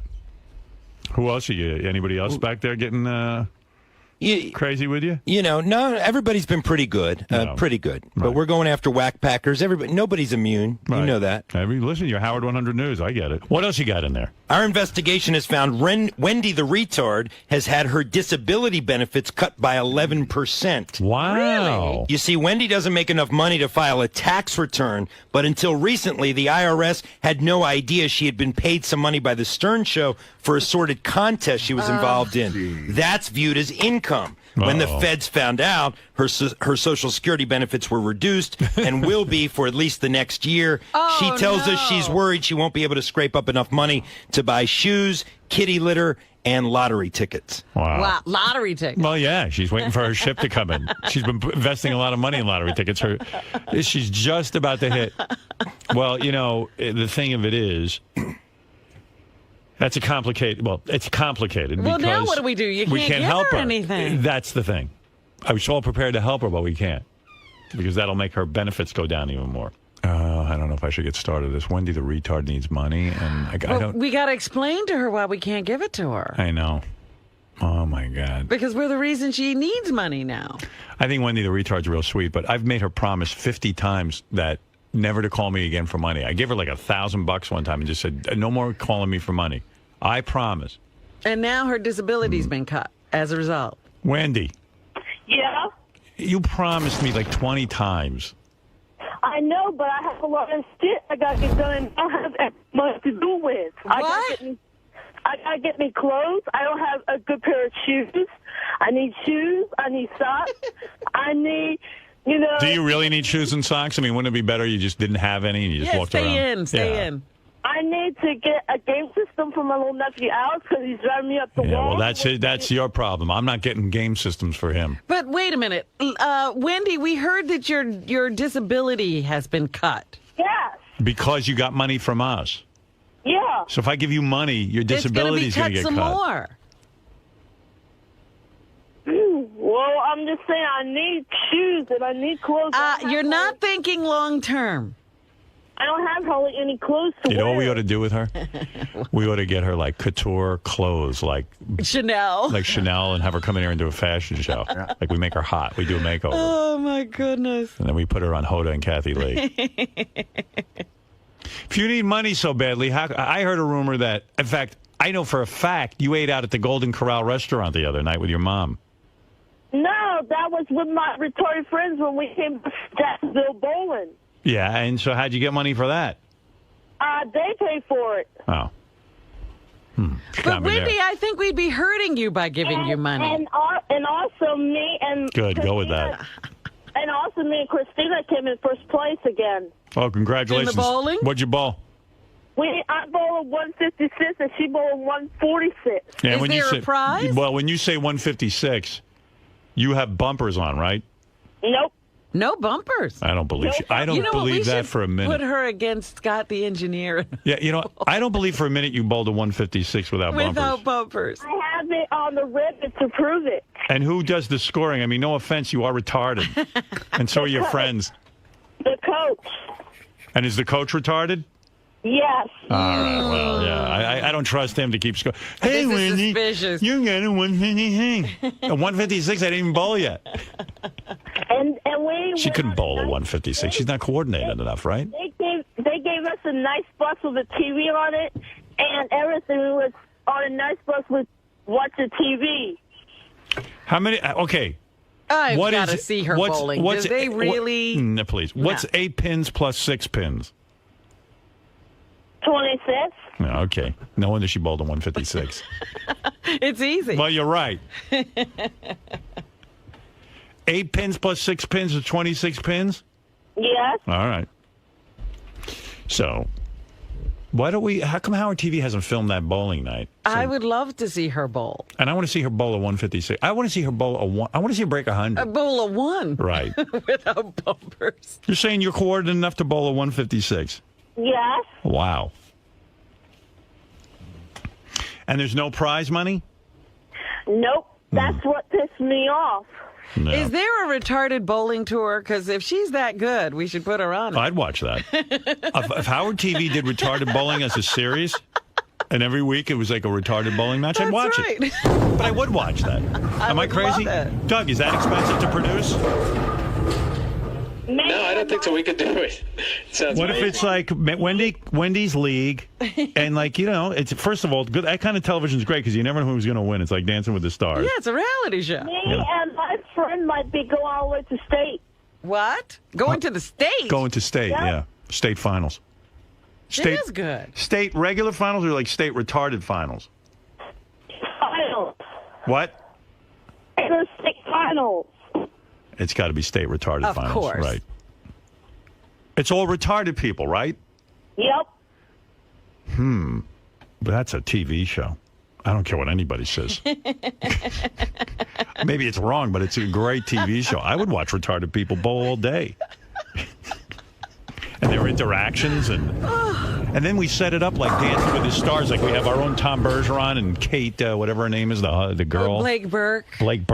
Who else are you? Anybody else back there getting crazy with you? You know, no, everybody's been pretty good. Pretty good. Right. But we're going after whack packers. Nobody's immune. Right. You know that. Listen, you're Howard 100 News. I get it. What else you got in there? Our investigation has found Wendy the retard has had her disability benefits cut by 11%. Wow. Really? You see, Wendy doesn't make enough money to file a tax return, but until recently, the IRS had no idea she had been paid some money by the Stern Show for a sordid contest she was involved in. That's viewed as income. When the feds found out, her Social Security benefits were reduced and will be for at least the next year. She tells us she's worried she won't be able to scrape up enough money to buy shoes, kitty litter, and lottery tickets. Wow. Lottery tickets. Well, yeah, she's waiting for her ship to come in. She's been investing a lot of money in lottery tickets. She's just about to hit. Well, you know, the thing of it is... That's it's complicated. Well, now what do we do? You can't give help her anything. That's the thing. I was all prepared to help her, but we can't. Because that'll make her benefits go down even more. I don't know if I should get started this. Wendy the retard needs money, and I don't... We got to explain to her why we can't give it to her. I know. Oh, my God. Because we're the reason she needs money now. I think Wendy the retard's real sweet, but I've made her promise 50 times that never to call me again for money. I gave her like $1,000 one time and just said, no more calling me for money. I promise. And now her disability's been cut as a result. Wendy. Yeah? You promised me like 20 times. I know, but I have a lot of shit I got to get done and I don't have much to do with. I got to get me clothes. I don't have a good pair of shoes. I need shoes. I need socks. I need... You know, do you really need shoes and socks? I mean, wouldn't it be better you just didn't have any and you just walked around? Stay in. I need to get a game system for my little nephew Alex because he's driving me up the wall. Well, that's your problem. I'm not getting game systems for him. But wait a minute. Wendy, we heard that your disability has been cut. Yes. Because you got money from us. Yeah. So if I give you money, your disability is going to get cut. It's going to be cut some more. Well, I'm just saying I need shoes and I need clothes. You're not thinking long term. I don't have hardly any clothes to wear. You know what we ought to do with her? We ought to get her like couture clothes, like Chanel. Like Chanel, and have her come in here and do a fashion show. Like we make her hot. We do a makeover. Oh, my goodness. And then we put her on Hoda and Kathy Lee. If you need money so badly, I heard a rumor that, in fact, I know for a fact you ate out at the Golden Corral restaurant the other night with your mom. No, that was with my retarded friends when we came to Jacksonville bowling. Yeah, and so how'd you get money for that? They paid for it. Oh. But Wendy, I think we'd be hurting you by giving you money. And also me and Good, go with that. And also me and Christina came in first place again. Oh, congratulations. In the bowling? What'd you bowl? I bowled 156 and she bowled 146. Yeah, Is there a prize? Well, when you say 156, you have bumpers on, right? Nope. No bumpers. I don't believe you. I don't believe that for a minute. Put her against Scott the engineer. Yeah, you know, I don't believe for a minute you bowled a 156 without bumpers. Without bumpers. I have it on the ribbon to prove it. And who does the scoring? I mean, no offense, you are retarded. And so are your friends. The coach. And is the coach retarded? Yes. All right, well, yeah. I don't trust him to keep score. Hey, This is Wendy, suspicious. you got a 156. A 156, I didn't even bowl yet. And we She couldn't bowl a 156. She's not coordinated enough, right? they gave us a nice bus with a TV on it, and everything was on a nice bus with watch the TV. How many? Okay. I've What got to is- see her what's- bowling. what's- Do they really? No, please. What's No. 8 pins plus 6 pins? 26. No, okay. No wonder she bowled a 156. It's easy. Well, you're right. 8 pins plus 6 pins is 26 pins? Yes. All right. So, why don't we? How come Howard TV hasn't filmed that bowling night? I would love to see her bowl. And I want to see her bowl a 156. I want to see her bowl a one. I want to see her break 100. A bowl of one. Right. Without bumpers. You're saying you're coordinated enough to bowl a 156? Yes. Wow. And there's no prize money? Nope. That's what pissed me off. No. Is there a retarded bowling tour? Because if she's that good, we should put her on it. I'd watch that. If Howard TV did retarded bowling as a series, and every week it was like a retarded bowling match, I'd watch it. But I would watch that. Am I crazy? love it. Doug, is that expensive to produce? No, I don't think so. We could do it. Sounds What if amazing. it's like Wendy's league, and like, you know, it's first of all, good. That kind of television is great because you never know who's going to win. It's like Dancing with the Stars. Yeah, it's a reality show. Me and my friend might be going all the way to state. What? Going to the state? Going to state, yeah. State finals. It is good. State regular finals or like state retarded finals? Finals. What? The state finals. It's got to be state retarded Of finals, course. right? It's all retarded people, right? Yep. But that's a TV show. I don't care what anybody says. Maybe it's wrong, but it's a great TV show. I would watch retarded people bowl all day. And their interactions, and then we set it up like Dancing with the Stars, like we have our own Tom Bergeron and Kate, whatever her name is, the girl. Blake Burke. Blake Burke.